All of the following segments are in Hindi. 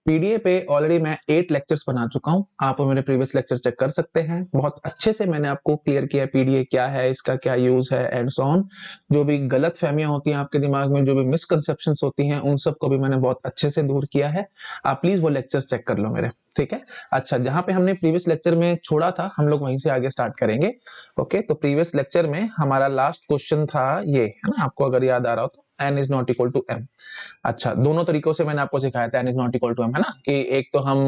पीडीए पे ऑलरेडी मैं 8 लेक्चर्स बना चुका हूँ। आप मेरे प्रीवियस लेक्चर चेक कर सकते हैं। बहुत अच्छे से मैंने आपको क्लियर किया पीडीए क्या है, इसका क्या यूज है एंड सो ऑन। जो भी गलत फहमियां होती हैं आपके दिमाग में, जो भी मिसकंसेप्शंस होती हैं, उन सब को भी मैंने बहुत अच्छे से दूर किया है। आप प्लीज वो लेक्चर्स चेक कर लो मेरे, ठीक है। अच्छा, जहां पे हमने प्रीवियस लेक्चर में छोड़ा था हम लोग वहीं से आगे स्टार्ट करेंगे। ओके, तो प्रीवियस लेक्चर में हमारा लास्ट क्वेश्चन था ये, है ना, आपको अगर याद आ रहा हो तो n is not equal to m। अच्छा, दोनों तरीकों से मैंने आपको सिखाया था n is not equal to m, है ना, कि एक तो हम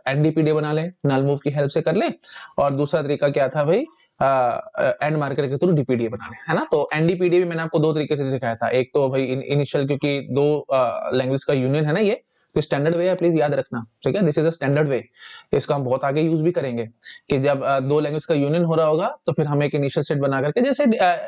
एनडीपीडी बना लें, नल मूव की हेल्प से कर लें, और दूसरा तरीका क्या था भाई, एंड मार्कर के थ्रू डीपीडीए बना लें, है ना। तो एनडीपीडीए भी मैंने आपको दो तरीके से सिखाया था। एक तो भाई इनिशियल, क्योंकि दो लैंग्वेज का यूनियन है ना ये, तो स्टैंडर्ड वे है, प्लीज याद रखना, ठीक है। दिस इज अ स्टैंडर्ड वे। इसका हम बहुत आगे यूज भी करेंगे कि जब दो लैंग्वेज का यूनियन हो रहा होगा तो फिर हम एक इनिशियल सेट बना करके, जैसे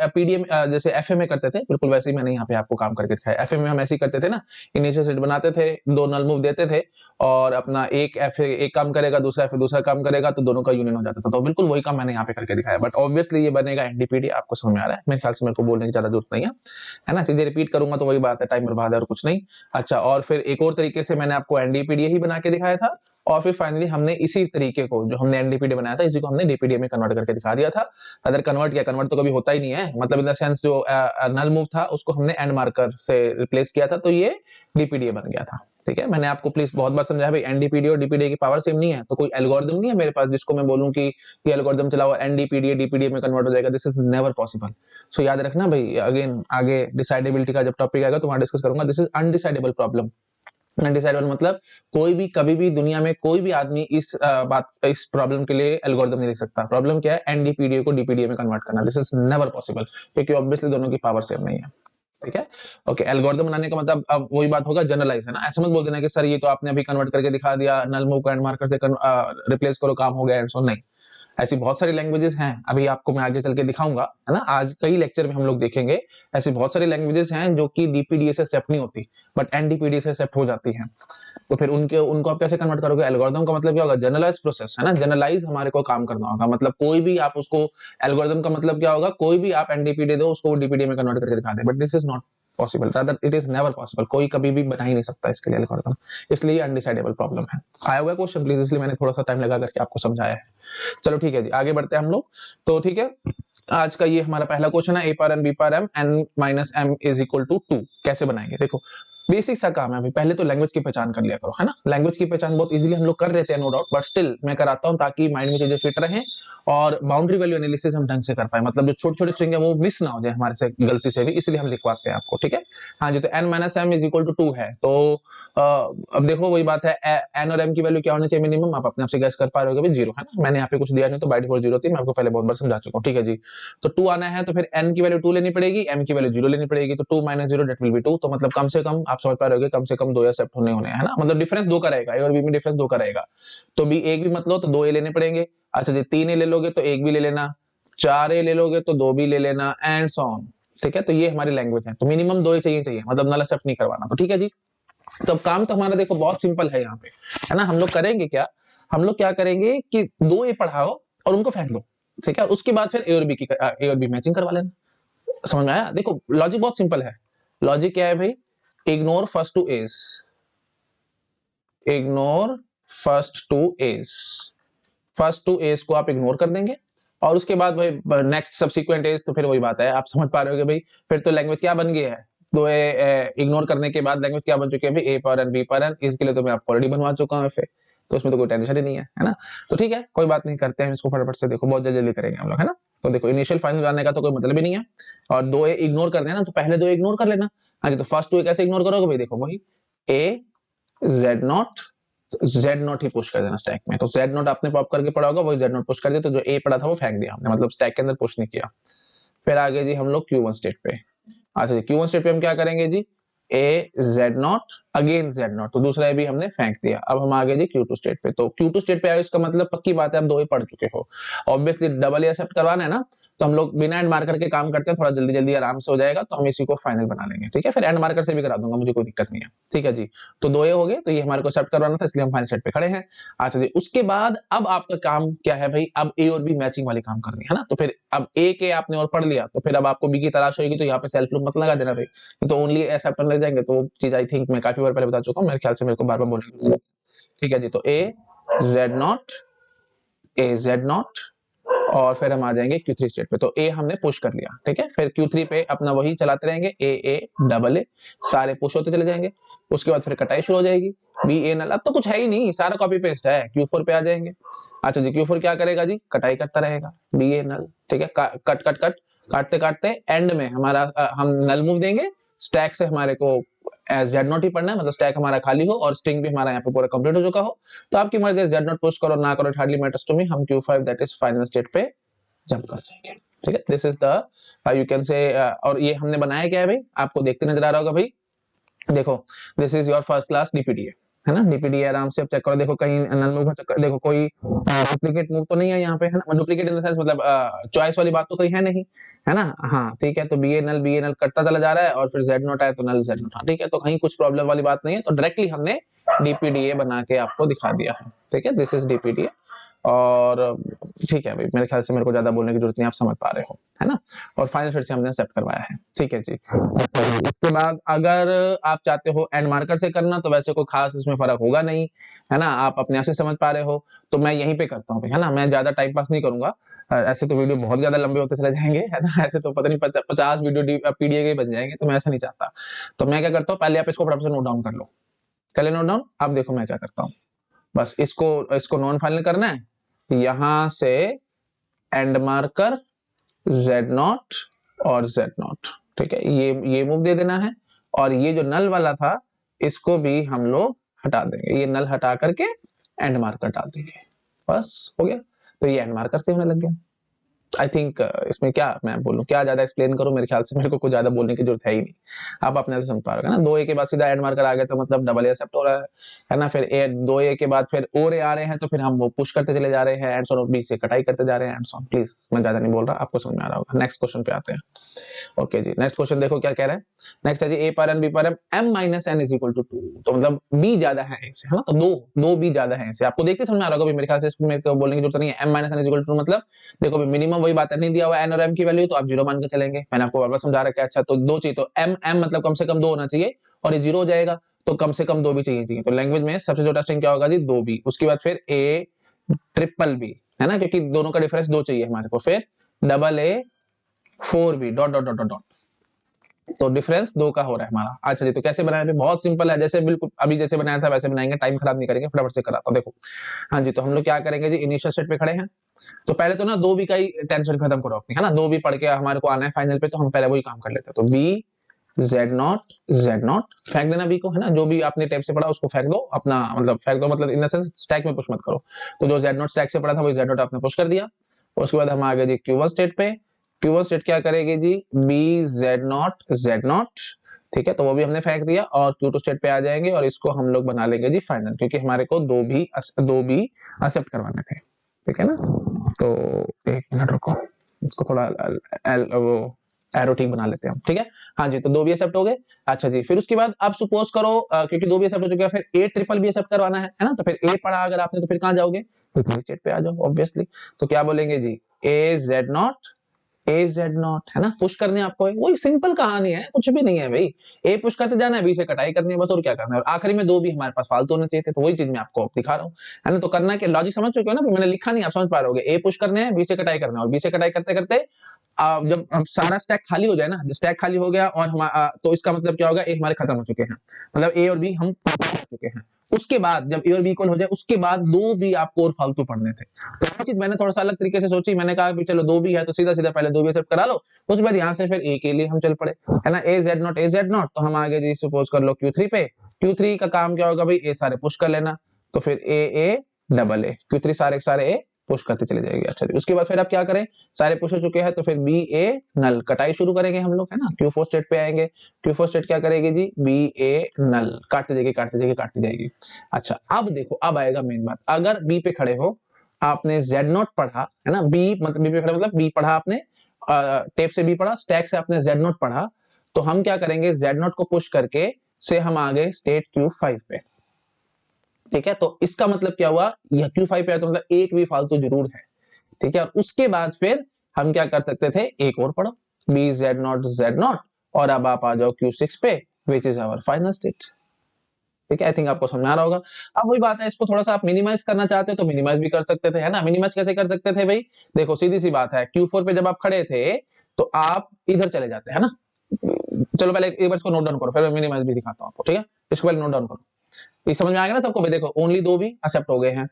पीडीएम जैसे एफए में करते थे, बिल्कुल वैसे ही मैंने यहाँ पे आपको काम करके दिखाया। एफए में हम ऐसे ही करते थे ना, इनिशियल सेट बनाते थे, दो नल मूव देते थे, और अपना एक एफए एक काम करेगा, दूसरा एफए दूसरा काम करेगा, तो दोनों का यूनियन हो जाता था। तो बिल्कुल वही काम मैंने यहाँ पे करके दिखाया, बट ऑब्वियसली ये बनेगा एनडीपीडी। आपको समझ में आ रहा है? मेरे ख्याल से मेरे को बोलने की ज्यादा जरूरत नहीं है ना। चीजें रिपीट करूंगा तो वही बात है, टाइम बर्बाद है और कुछ नहीं। अच्छा, और फिर एक और तरीके से मैंने आपको एनडीपीडी ही बना के दिखाया था, और फिर फाइनली हमने इसी तरीके को, जो हमने एनडीपीडी बनाया था, इसी को हमने डीपीडी में कन्वर्ट करके दिखा दिया था। अगर कन्वर्ट किया, कन्वर्ट तो कभी होता ही नहीं है, मतलब इन द सेंस जो नल मूव था उसको हमने एंड मार्कर से रिप्लेस किया था, तो ये डीपीडी बन गया था, ठीक है। मैंने आपको प्लीज बहुत बार समझाया भाई, एनडीपीडी और डीपीडी की पावर सेम नहीं है, तो कोई एल्गोरिथम नहीं है मेरे पास जिसको मैं बोलूं कि ये एल्गोरिथम चलाओ एनडीपीडी डीपीडी में कन्वर्ट हो जाएगा। This is never possible. So याद रखना भाई, अगेन आगे डिसाइडेबिलिटी का जब टॉपिक आएगा तो वहां डिस्कस करूंगा। This is undecidable problem. Undecidable मतलब कोई भी कभी भी दुनिया में कोई भी आदमी इस प्रॉब्लम के लिए एल्गोरिथम नहीं लिख सकता। प्रॉब्लम क्या है? एनडीपीडी को डीपीडी में कन्वर्ट करना। दिस इज नेवर पॉसिबल, क्योंकि ऑब्वियसली दोनों की पावर सेम नहीं है, ठीक है। ओके, एल्गोरिथम बनाने का मतलब अब वही बात होगा, जनरलाइज, है ना। ऐसे मत बोल देना कि सर ये तो आपने अभी कन्वर्ट करके दिखा दिया, नल मूव को एंड मार्कर से रिप्लेस करो, काम हो गया एंड सो। नहीं, ऐसी बहुत सारी लैंग्वेजेस हैं, अभी आपको मैं आगे चल के दिखाऊंगा, है ना। आज कई लेक्चर में हम लोग देखेंगे ऐसी बहुत सारी लैंग्वेजेस हैं जो कि डीपीडीए से एक्सेप्ट नहीं होती, बट एनडीपीडी से एक्सेप्ट हो जाती हैं। तो फिर उनको आप कैसे कन्वर्ट करोगे? एल्गोरिथम का मतलब क्या होगा? जनरलाइज प्रोसेस, है ना। जनरलाइज हमारे को काम करना होगा, मतलब कोई भी आप उसको, एल्गोरिथम का मतलब क्या होगा? कोई भी आप एनडीपीडी दो उसको वो डीपीडी में कन्वर्ट करके दिखा दे, but this is not possible, rather it is never possible. कोई कभी भी बना ही नहीं सकता इसके लिए एल्गोरिथम, इसलिए अनडिसाइडेबल प्रॉब्लम है। आया हुआ क्वेश्चन प्लीज, इसलिए मैंने थोड़ा सा टाइम लगा करके आपको समझाया है। चलो ठीक है जी, आगे बढ़ते हैं हम लोग। तो ठीक है, आज का ये हमारा पहला क्वेश्चन है, A power N B power M N minus M is equal to 2 कैसे बनाएंगे? देखो, बेसिक सा काम है अभी, पहले तो लैंग्वेज की पहचान कर लिया करो, है ना। लैंग्वेज की पहचान बहुत इजीली हम लोग कर रहे थे, नो डाउट, बट स्टिल मैं कराता हूं ताकि माइंड में चीजें फिट रहें, और बाउंड्री वैल्यू एनालिसिस हम ढंग से कर पाए, मतलब जो छोटे छोटे स्ट्रिंग है वो मिस ना हो जाए हमारे से गलती से भी, इसलिए हम लिखवाते हैं आपको, ठीक है। हाँ जी, तो N minus M is equal to 2 है, तो अब देखो वही बात है, एन और एम की वैल्यू क्या होनी चाहिए मिनिमम, आप अपने आप से गैस कर पा रहे हो, जीरो, है ना। मैंने यहाँ पे कुछ दिया नहीं, तो बाय डिफॉल्ट जीरो थी, मैं आपको पहले बहुत बार समझा चुका हूँ, ठीक है जी। तो 2 आना है, तो फिर n की वैल्यू 2 लेनी पड़ेगी, m की वैल्यू 0 लेनी पड़ेगी, तो 2 माइनस 0 दैट विल बी 2। तो मतलब कम से कम आप समझ पा रहे हो, कम से कम 2 एक्सेप्ट होने होने, है ना, मतलब डिफरेंस 2 का रहेगा, a और b में डिफरेंस 2 का रहेगा। तो b एक भी मत लो तो 2 a लेने पड़ेंगे। अच्छा जी, 3 a ले लोगे तो 1 भी ले लेना, 4 a ले लोगे तो 2 भी ले लेना, एंड सो ऑन, ठीक है। तो ये हमारी लैंग्वेज है, तो मिनिमम 2 ही चाहिए, मतलब नल एक्सेप्ट नहीं करवाना, तो ठीक है जी। तो अब काम तो हमारा देखो बहुत सिंपल है यहाँ पे, है ना। हम लोग करेंगे क्या, हम लोग क्या करेंगे कि 2 a पढ़ाओ और उनको फेंक दो, ठीक है। उसके बाद फिर ए और बी मैचिंग करवा लेना। समझ में आया? देखो लॉजिक बहुत सिंपल है। लॉजिक क्या है भाई? Ignore first two a's, ignore first two a's, first two a's को आप इग्नोर कर देंगे, और उसके बाद भाई नेक्स्ट सब्सिक्वेंट एज, तो फिर वही बात है, आप समझ पा रहे हो भाई, फिर तो लैंग्वेज क्या बन गई है। दो इग्नोर करने के बाद लैंग्वेज क्या बन चुकी है भाई? A power N B power N. इसके लिए तो मैं आपको ऑलरेडी बनवा चुका हूँ, तो उसमें तो कोई टेंशन ही नहीं है ना। तो ठीक है, कोई बात नहीं, करते हैं इसको फटाफट से, देखो बहुत जल्दी करेंगे हम लोग, है ना। तो देखो इनिशियल फाइनल जानने का तो कोई मतलब ही नहीं है, और 2 ए इग्नोर कर देना, तो पहले 2 इग्नोर कर लेना। हाँ जी, तो फर्स्ट 2 कैसे इग्नोर करोगे भाई? देखो वही A Z naught, Z naught ही पुश कर देना स्टैक में, तो जेड नॉट आपने पॉप करके पढ़ा होगा, वही जेड नॉट पुश कर दिया, तो जो ए पड़ा था वो फेंक दिया हमने, मतलब स्टैक के अंदर पुश नहीं किया। फिर आगे जी हम लोग Q1 स्टेट पे। अच्छा जी, Q1 स्टेट पे हम क्या करेंगे जी? A Z naught again Z naught, तो दूसरा भी हमने फेंक दिया। अब हम आगे जी Q2 स्टेट पे, तो Q2 स्टेट पे आए, इसका मतलब पक्की बात है आप 2 ही पढ़ चुके हो, ऑब्वियसली डबल एक्सेप्ट करवाना है ना, तो हम लोग बिना एंड मार्कर के काम करते हैं, थोड़ा जल्दी जल्दी आराम से हो जाएगा, तो हम इसी को फाइनल बना लेंगे, ठीक है। फिर एंड मार्कर से भी करा दूंगा, मुझे कोई दिक्कत नहीं है, ठीक है जी। तो 2 हो गए, तो ये हमारे को एक्सेप्ट करवाना था, इसलिए हम फाइनल स्टेट पे खड़े हैं। अच्छा जी, उसके बाद अब आपका काम क्या है भाई? अब ए और बी मैचिंग वाली काम करनी है ना, तो फिर अब ए के आपने और पढ़ लिया, तो फिर अब आपको बी की तलाश होगी, तो यहाँ पे सेल्फ लूप मत लगा देना भाई, तो ओनली एक्सेप्ट करने लग जाएंगे, तो चीज आई थिंक मैं काफी बार पहले बता चुका हूँ, मेरे ख्याल से मेरे को बार बार बोलने की जरूरत ठीक है जी, तो A Z naught, A Z naught, और फिर हम आ जाएंगे Q3 स्टेट पे। तो ए हमने पुश कर लिया, ठीक है। फिर Q3 पे अपना वही चलाते रहेंगे, ए डबल ए, सारे पुश होते चले जाएंगे। उसके बाद फिर कटाई शुरू हो जाएगी, बी ए नल। अब तो कुछ है ही नहीं, सारा कॉपी पेस्ट है। Q4 पे आ जाएंगे। अच्छा जी, Q4 क्या करेगा जी, कटाई करता रहेगा, बी ए नल, ठीक है। कट कट कट काटते काटते एंड में हमारा हम नल मूव देंगे। स्टैक से हमारे को जेड नॉट ही पढ़ना है, मतलब स्टैक हमारा खाली हो और स्ट्रिंग भी हमारा यहाँ पे पूरा कंप्लीट हो चुका हो। तो आपकी मर्जी, जेड नॉट पुश करो ना करो, it hardly matters to me. हम Q5 that is final state पे जंप कर जाएंगे, ठीक है। This is the you can say, और ये हमने बनाया क्या है भाई, आपको देखते नजर आ रहा होगा भाई। देखो, this is your first class DPDA, है ना। डीपीडीए आराम से अब चेक करो, देखो कहीं नल मूव देखो, कोई डुप्लीकेट मूव तो नहीं है यहाँ पे, है ना। डुप्लीकेट इन द सेंस मतलब चॉइस वाली बात तो कहीं है नहीं, है ना। हाँ ठीक है, तो बी ए नल कटता चला जा रहा है, और फिर जेड नोट आया तो नल जेड नोट, ठीक है। तो कहीं कुछ प्रॉब्लम वाली बात नहीं है, तो डायरेक्टली हमने डीपीडीए बना के आपको दिखा दिया है, ठीक है। दिस इज डीपीडीए, और ठीक है भाई, मेरे ख्याल से मेरे को ज्यादा बोलने की जरूरत नहीं, आप समझ पा रहे हो, है ना। और फाइनल फिर से हमने सेट करवाया है, ठीक है जी। उसके बाद अगर आप चाहते हो एंड मार्कर से करना, तो वैसे कोई खास इसमें फर्क होगा नहीं, है ना। आप अपने आप से समझ पा रहे हो, तो मैं यहीं पे करता हूँ, है ना। मैं ज्यादा टाइम पास नहीं करूंगा, ऐसे तो वीडियो बहुत ज्यादा लंबे होते चले जाएंगे, है ना। ऐसे तो पता नहीं 50 वीडियो पीडीए के बन जाएंगे, तो मैं ऐसा नहीं चाहता। तो मैं क्या करता हूँ, पहले आप इसको फटाफट से नोट डाउन कर लो, कर ले नोट डाउन। अब देखो मैं क्या करता हूँ, बस इसको नॉन फाइनल करना है, यहां से एंड मार्कर जेड नॉट और जेड नॉट, ठीक है। ये मूव दे देना है, और ये जो नल वाला था इसको भी हम लोग हटा देंगे, ये नल हटा करके एंड मार्कर डाल देंगे, बस हो गया। तो ये एंड मार्कर से होने लग गया। आई थिंक इसमें क्या मैं बोलूं, क्या ज्यादा एक्सप्लेन करूं, मेरे ख्याल से मेरे को कुछ ज्यादा बोलने की जरूरत है ही नहीं, आप अपने से समझ पा रहे हो ना। 2A के बाद सीधा एंड मार्कर आ गया, तो मतलब डबल ए एक्सेप्ट हो रहा है ना। फिर 2A के बाद फिर और ए आ रहे हैं, तो फिर हम वो पुश करते चले जा रहे हैं, एंड सॉन, बी से कटाई करते जा रहे हैं, एंड सॉन। प्लीज मैं ज्यादा नहीं बोल रहा, आपको समझ में आ रहा होगा। नेक्स्ट क्वेश्चन पे आते हैं। ओके जी, नेक्स्ट क्वेश्चन देखो क्या कह रहा है। नेक्स्ट है जी, ए पर एन बी पर M, M minus N is equal to 2, तो मतलब बी ज्यादा है ए से, है ना। तो दो बी ज्यादा है से, आपको देखते समझ में आ रहा होगा मेरे ख्याल से, इसमें मेरे को बोलने की जरूरत नहीं है। M minus N is equal to मतलब देखो मिनिमम वही बात है, नहीं दिया हुआ एन और एम की वैल्यू, तो आप जीरो मान के चलेंगे। मैंने आपको बार बार समझा रखा है। अच्छा, तो दो चाहिए, तो एम एम मतलब कम से कम 2 होना चाहिए, और ये 0 हो जाएगा, तो कम से कम 2 भी चाहिए। तो लैंग्वेज में सबसे छोटा स्ट्रिंग क्या होगा जी, 2 बी। उसके बाद फिर ए ट्रिपल बी, है ना, क्योंकि दोनों का डिफरेंस 2 चाहिए हमारे को। फिर double A 4 B dot dot dot dot dot, तो डिफरेंस 2 का हो रहा है हमारा। अच्छा जी, तो कैसे बनाया, बहुत सिंपल है, जैसे बिल्कुल अभी जैसे बनाया था वैसे बनाएंगे, टाइम खराब नहीं करेंगे, फटाफट से कराता हूं। देखो, हाँ जी, तो हम लोग क्या करेंगे जी, इनिशियल स्टेट पे खड़े हैं, तो पहले तो ना 2 बी का ही टेंशन खत्म करो अपनी, है ना। 2 बी पढ़ के हमारे को आना है फाइनल पे, तो हम पहले वही काम कर लेते हैं। तो बी जेड नॉट फेंक देना बी को, है ना। जो भी आपने टैब से पढ़ा उसको फेंक दो, अपना मतलब फेंक दो, मतलब इन द सेंस स्टैक में पुश मत करो। तो जो जेड नॉट स्टैक से पढ़ा था वही जेड नॉट आपने पुश कर दिया। उसके बाद हम आ गए जी Q1 स्टेट पे। Q1 स्टेट क्या करेगी जी, बी जेड नॉट, ठीक है, तो वो भी हमने फेंक दिया। और Q2 स्टेट पे आ जाएंगे, और इसको हम लोग बना लेंगे जी फाइनल, क्योंकि हमारे को दो भी एक्सेप्ट करवाने थे, ठीक है ना। तो एक मिनट रुको, इसको थोड़ा वो एरो ठीक बना लेते हैं हम, ठीक है। हाँ जी, तो 2 भी एक्सेप्ट हो गए। अच्छा जी, फिर उसके बाद आप सपोज करो क्योंकि 2 भी एक्सेप्ट हो चुके हैं, फिर ए ट्रिपल भी एक्सेप्ट करवाना है ना। तो फिर ए पढ़ा अगर आपने, तो फिर कहाँ जाओगे, तो स्टेट पे आ जाओ ऑब्वियसली। तो क्या बोलेंगे जी, ए जेड नॉट, है ना। पुश करने आपको है, वही सिंपल कहानी है, कुछ भी नहीं है भाई। ए पुश करते जाना है, बी से कटाई करनी है, बस और क्या करना है। और आखिरी में 2 भी हमारे पास फालतू होने चाहिए थे, तो वही चीज मैं आपको दिखा रहा हूँ, है ना। तो करना है कि लॉजिक समझ चुके हो ना, मैंने लिखा नहीं, आप समझ पा रहे हो। ए पुश करने हैं, बी से कटाई करना है, और बी से कटाई करते करते जब सारा स्टैक खाली हो जाए ना, स्टैक खाली हो गया और तो इसका मतलब क्या होगा, ए हमारे खत्म हो चुके हैं, मतलब ए और बी हम हो चुके हैं। उसके बाद जब ए और बी इक्वल हो जाए, उसके बाद 2 भी आपको और फालतू पढ़ने थे। तो वो चीज मैंने थोड़ा सा अलग तरीके से सोची, मैंने कहा कि चलो 2 भी है तो सीधा सीधा पहले 2 भी एक्सेप्ट करा लो, उसके बाद यहाँ से फिर ए के लिए हम चल पड़े, है ना। ए जेड नॉट, तो हम आगे जी सपोज कर लो Q3 पे। Q3 का काम क्या होगा भाई, ए सारे पुश कर लेना, तो फिर ए डबल ए, Q3 सारे ए पुश करते चले जाएंगे। अच्छा जी, उसके बाद फिर आप क्या करें, सारे पुश हो चुके हैं, तो फिर बी ए नल कटाई शुरू करेंगे हम लोग, है ना। Q4 स्टेट पे आएंगे। Q4 स्टेट क्या करेगी जी, बी ए नल काटते जाएगी। अच्छा, अब देखो, अब आएगा मेन बात। अगर बी पे खड़े हो, आपने जेड नॉट पढ़ा, है ना, बी मतलब बी पे खड़े मतलब बी पढ़ा आपने, टेप से बी पढ़ा, स्टैक से आपने जेड नॉट पढ़ा, तो हम क्या करेंगे, जेड नॉट को पुश करके से हम आ गए स्टेट Q5 पे, ठीक है। तो इसका मतलब क्या हुआ, यह Q5 पे है, तो मतलब एक भी फालतू जरूर है, ठीक है। और उसके बाद फिर हम क्या कर सकते थे, एक और पढ़ो, बी जेड नॉट, और अब आप आ जाओ Q6 पे, which is our final state. ठीक है, आई थिंक आपको समझ में आ रहा होगा। अब वही बात है, इसको थोड़ा सा आप मिनिमाइज करना चाहते हो तो मिनिमाइज भी कर सकते थे, है ना। मिनिमाइज कैसे कर सकते थे भाई, देखो सीधी सी बात है, Q4 पे जब आप खड़े थे तो आप इधर चले जाते, है ना। चलो पहले एक बार इसको नोट डाउन करो, फिर मैं मिनिमाइज भी दिखाता हूँ आपको, ठीक है। इसको पहले नोट डाउन करो, ये समझ में आ गया ना सबको भाई। देखो ओनली 2 भी एक्सेप्ट हो गए हैं।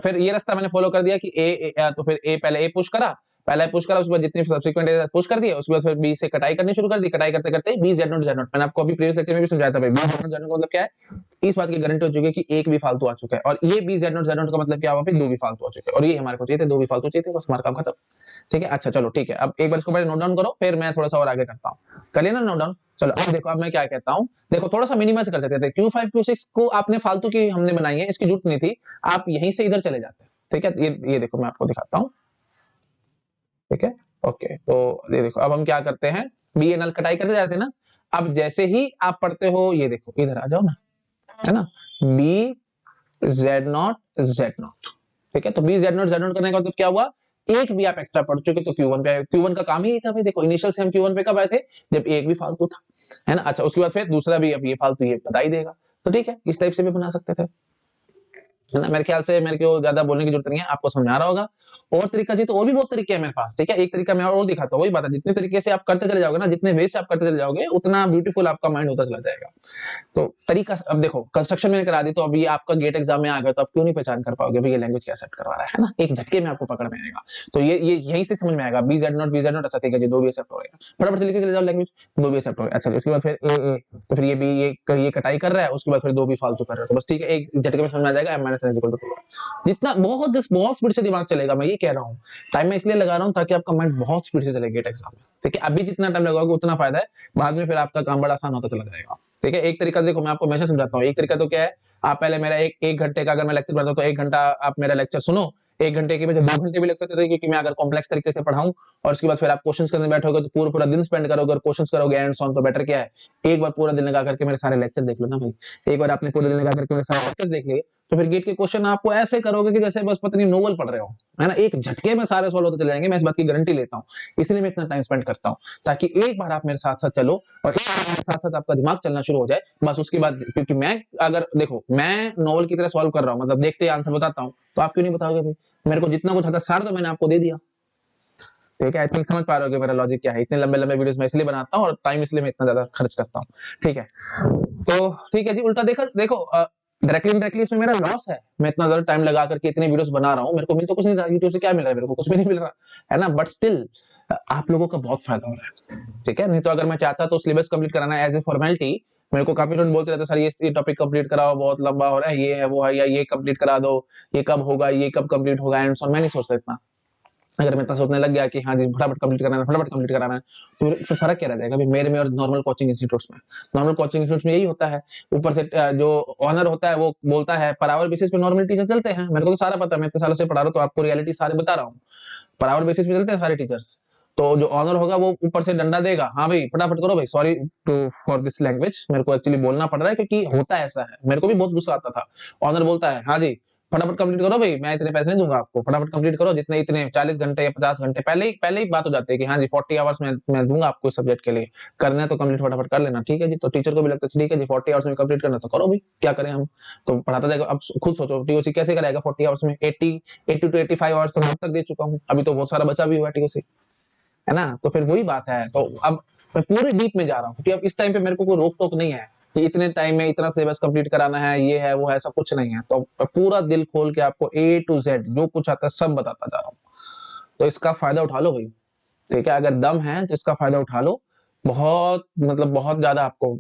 फिर ये रास्ता मैंने फॉलो कर दिया कि तो फिर ए पहले ए पुश करा, पहले पुश करा, उसके बाद जितने सब्सिक्वेंट ए पुश कर दिए, उसके बाद फिर बी से कटाई करनी शुरू कर दी। कटाई करते करते बी जेड नॉट मैंने आपको अभी प्रीवियस लेक्चर में भी समझाया था भाई, बी जेड नॉट मतलब क्या है। इस बात की गारंटी हो चुकी है कि एक भी फालतू आ चुका है, और ये बी जेड नॉट का मतलब क्या हुआ भाई, 2 भी फालतू आ चुके हैं, और ये हमारे को चाहिए थे 2 भी फालतू चाहिए थे, बस हमारा काम खत्म। ठीक है, अच्छा चलो ठीक है, अब एक बार इसको पहले नोट डाउन करो, फिर मैं थोड़ा सा और आगे करता हूँ। कर लिया ना नोट डाउन। चलो अब देखो, अब मैं क्या कहता हूँ, देखो थोड़ा सा मिनिमाइज कर सकते थे। Q5 Q6 को आपने फालतू की हमने बनाई है, इसकी जरूरत नहीं थी, आप यहीं से इधर चले जाते। ठीक है, ये देखो मैं आपको दिखाता हूँ। ठीक है, ओके, तो ये देखो अब हम क्या करते हैं, बी एनल कटाई करते जाते हैं ना। अब जैसे ही आप पढ़ते हो, ये देखो इधर आ जाओ ना, है ना, बी Z0 ठीक है। तो बी Z0 करने का मतलब क्या हुआ, एक भी आप एक्स्ट्रा पढ़ चुके तो Q1 पे आए। Q1 का काम ही था भाई, देखो इनिशियल से हम Q1 पे कब आए थे, जब एक भी फालतू था, है ना। अच्छा उसके बाद फिर दूसरा भी, अब ये फालतू ये बता ही देगा, तो ठीक है, इस टाइप से भी बना सकते थे, है ना। मेरे ख्याल से मेरे को ज्यादा बोलने की जरूरत नहीं है, आपको समझ आ रहा होगा। और तरीका जी तो और भी बहुत तरीके हैं मेरे पास, ठीक है। एक तरीका मैं और दिखाता हूँ, वही बात है, जितने तरीके से आप करते चले जाओगे ना, जितने वे से आप करते चले जाओगे, उतना ब्यूटीफुल आपका माइंड होता चला जाएगा। तो तरीका, अब देखो कंस्ट्रक्शन मैंने करा दी, तो अभी आपका गेट एग्जाम में आ गया, तो आप क्यों नहीं पहचान कर पाओगे भाई ये लैंग्वेज क्या सेट करवा रहा है ना, एक झटके में आपको पकड़ में आएगा। तो ये यहीं से समझ में आएगा, बी जेड नॉट, अच्छा ठीक है जी, 2 भी एक्सेप्ट हो गया, फटाफट से लिख के चले जाओ लैंग्वेज, 2 भी एक्सेप्ट हो गया। अच्छा उसके बाद फिर ए तो फिर ये भी ये कटाई कर रहा है, उसके बाद फिर 2 भी फालतू कर रहा है, तो बस ठीक है, एक झटके में समझ में आ जाएगा, m-n=2। जितना बहुत स्पीड से दिमाग चलेगा, मैं ये कह रहा हूँ। टाइम मैं इसलिए लगा रहा हूँ ताकि आपका माइंड बहुत स्पीड से चले गेट एग्जाम में, ठीक है। अभी जितना टाइम लगाओगे उतना फायदा है, बाद में फिर आपका काम बड़ा आसान होता चला जाएगा, ठीक है। एक तरीका देखो मैं आपको हमेशा समझाता हूँ, एक तरीका तो क्या है, आप पहले मेरा एक घंटे का अगर मैं लेक्चर पढ़ता हूँ तो 1 घंटा आप मेरा लेक्चर सुनो, 1 घंटे की वजह 2 घंटे भी लग सकते थे, क्योंकि मैं अगर कॉम्प्लेक्स तरीके से पढ़ाऊं, और उसके बाद फिर आप क्वेश्चंस करने बैठोगे तो पूरा पूरा दिन स्पेंड करोगे, और क्वेश्चंस करोगे एंड ऑन, तो बेटर क्या है, एक बार पूरा दिन लगा करके मेरे सारे लेक्चर देख लो ना भाई। एक बार आपने पूरे दिन लगा करके मेरे सारे लेक्चर देख लिए, तो फिर गेट के क्वेश्चन आपको ऐसे करोगे कि जैसे बस पता नहीं नोवेल पढ़ रहे हो, है ना, एक झटके में सारे सॉल्व होते चले जाएंगे, मैं इस बात की गारंटी लेता हूँ। इसलिए मैं इतना टाइम स्पेंड करता हूँ, ताकि एक बार आप मेरे साथ साथ चलो, और एक बार मेरे साथ साथ आपका दिमाग चलना शुरू हो जाए, बस उसके बाद, क्योंकि मैं अगर देखो मैं नोवेल की तरह सॉल्व कर रहा हूँ, मतलब देखते आंसर बताता हूँ, तो आप क्यों नहीं बताओगे भाई, मेरे को जितना कुछ आता सार तो मैंने आपको दे दिया, ठीक है। आई थिंक समझ पा रहे हो मेरा लॉजिक क्या है, इतने लंबे लंबे वीडियोस मैं इसलिए बनाता हूँ, और टाइम इसलिए मैं इतना ज्यादा खर्च करता हूँ, ठीक है। तो ठीक है जी, उल्टा देखा देखो, डायरेक्टली इनडायरेक्टली इसमें मेरा लॉस है, मैं इतना ज्यादा टाइम लगा करके इतने वीडियोस बना रहा हूँ, मेरे को मिल तो कुछ नहीं रहा, यूट्यूब से क्या मिल रहा है, मेरे को कुछ भी नहीं मिल रहा, है ना, बट स्टिल आप लोगों का बहुत फायदा हो रहा है, ठीक है। नहीं तो अगर मैं चाहता तो सिलेबस कंप्लीट कराना एज ए फॉर्मेलिटी, मेरे को काफी लोग बोलते रहते सर ये टॉपिक कंप्लीट कराओ, बहुत लंबा हो रहा है, ये है वो है, या ये कंप्लीट करा दो, ये कब होगा, ये कब कंप्लीट होगा, एंड सो मैं नहीं सोचता इतना। अगर मैं इतना सोचने लग गया कि हाँ जी फटाफट कंप्लीट कराना है, फटाफट कंप्लीट कराना है, तो फिर फर्क क्या रह जाएगा भाई मेरे में और नॉर्मल कोचिंग इंस्टीट्यूट्स में। नॉर्मल कोचिंग इंस्टीट्यूट्स में यही होता है, ऊपर से जो ऑनर होता है वो बोलता है, पर आवर बेसिस पे नॉर्मल टीचर चलते हैं, मेरे को तो सारा पता है, मैं इतने सालों से पढ़ा रहा हूँ, तो आपको रियलिटी सारे बता रहा हूँ, पर आवर बेसिस पे चलते हैं सारे टीचर्स। तो जो ऑनर होगा वो ऊपर से डंडा देगा, हाँ भाई फटाफट करो भाई, sorry to for this language, मेरे को एक्चुअली बोलना पड़ रहा है क्योंकि होता ऐसा है, मेरे को भी बहुत गुस्सा आता था। ऑनर बोलता है हाँ जी फटाफट कंप्लीट करो भाई, मैं इतने पैसे नहीं दूंगा आपको, फटाफट कंप्लीट करो, जितने इतने 40 घंटे या 50 घंटे, पहले ही बात हो जाती है कि हाँ जी 40 आवर्स मैं दूंगा आपको इस सब्जेक्ट के लिए, करना है तो कंप्लीट फटाफट कर लेना, ठीक है जी। तो टीचर को भी लगता है ठीक है जी 40 आवर्स में कंप्लीट करना तो करो भाई, क्या करें हम, तो पढ़ाता जाएगा। अब खुद सोचो टीओसी कैसे करेगा 40 आवर्स में, 80 टू 85 आवर्स तो मैं अब तक दे चुका हूँ, अभी तो बहुत सारा बचा भी हुआ है टीओसी, है ना। तो फिर वही बात है, तो अब मैं पूरे डीप में जा रहा हूँ, क्योंकि अब इस टाइम पे मेरे को कोई रोक टोक नहीं है कि इतने टाइम में इतना सिलेबस कंप्लीट कराना है, ये है वो है, सब कुछ नहीं है। तो पूरा दिल खोल के आपको ए टू जेड जो कुछ आता है सब बताता जा रहा हूँ, तो इसका फायदा उठा लो भाई, ठीक है। अगर दम है तो इसका फायदा उठा लो, बहुत मतलब बहुत ज्यादा आपको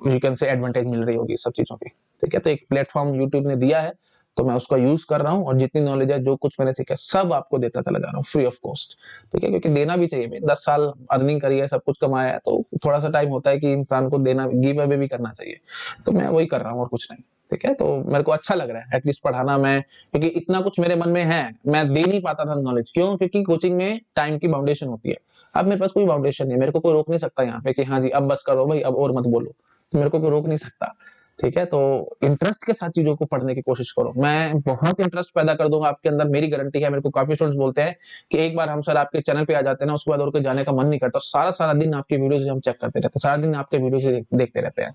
यू कैन से एडवांटेज मिल रही होगी सब चीजों की, ठीक है। तो एक प्लेटफॉर्म यूट्यूब ने दिया है, तो मैं उसका यूज कर रहा हूँ, और जितनी नॉलेज है जो कुछ मैंने सीखा सब आपको देता चला जा रहा हूँ फ्री ऑफ कॉस्ट, ठीक है, क्योंकि देना भी चाहिए भाई, 10 साल अर्निंग करी है, सब कुछ कमाया है, तो थोड़ा सा टाइम होता है कि इंसान को देना, गिव अवे भी करना चाहिए, तो मैं वही कर रहा हूँ और कुछ नहीं, ठीक है। तो मेरे को अच्छा लग रहा है एटलीस्ट पढ़ाना, मैं क्योंकि इतना कुछ मेरे मन में है, मैं दे नहीं पाता था नॉलेज, क्यों, क्योंकि कोचिंग में टाइम की बाउंडेशन होती है। अब मेरे पास कोई बाउंडेशन नहीं, मेरे को कोई रोक नहीं सकता यहाँ पे कि हाँ जी अब बस करो भाई, अब और मत बोलो, तो मेरे को कोई रोक नहीं सकता, ठीक है, तो इंटरेस्ट के साथ चीजों को पढ़ने की कोशिश करो। मैं बहुत इंटरेस्ट पैदा कर दूंगा आपके अंदर, मेरी गारंटी है। मेरे को काफी स्टूडेंट्स बोलते हैं कि एक बार हम सर आपके चैनल पे आ जाते हैं ना, उसके बाद और कोई जाने का मन नहीं करता, सारा सारा दिन आपके वीडियोस हम चेक करते रहते हैं, सारा दिन आपके वीडियोस देखते रहते हैं,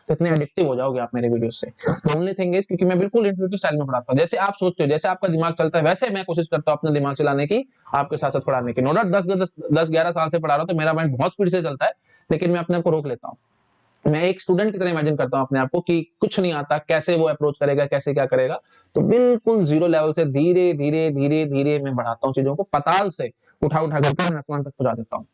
तो इतने एडिक्टिव हो जाओगे आप मेरे वीडियो से। ओनली थिंग इज क्योंकि मैं बिल्कुल इंट्यूटिव स्टाइल में पढ़ाता हूँ, जैसे आप सोचते हो, जैसे आपका दिमाग चलता है, वैसे मैं कोशिश करता हूँ अपना दिमाग चलाने की, आपके साथ साथ पढ़ाने की। नो डाउट 10-11 साल से पढ़ा रहा हूँ, तो मेरा माइंड बहुत स्पीड से चलता है, लेकिन मैं अपने आप को रोक लेता हूँ। मैं एक स्टूडेंट की तरह इमेजिन करता हूं अपने आप को कि कुछ नहीं आता, कैसे वो अप्रोच करेगा, कैसे क्या करेगा, तो बिल्कुल जीरो लेवल से धीरे धीरे धीरे धीरे मैं बढ़ाता हूँ चीजों को, पताल से उठा उठा करके मैं आसमान तक पहुंचा देता हूँ।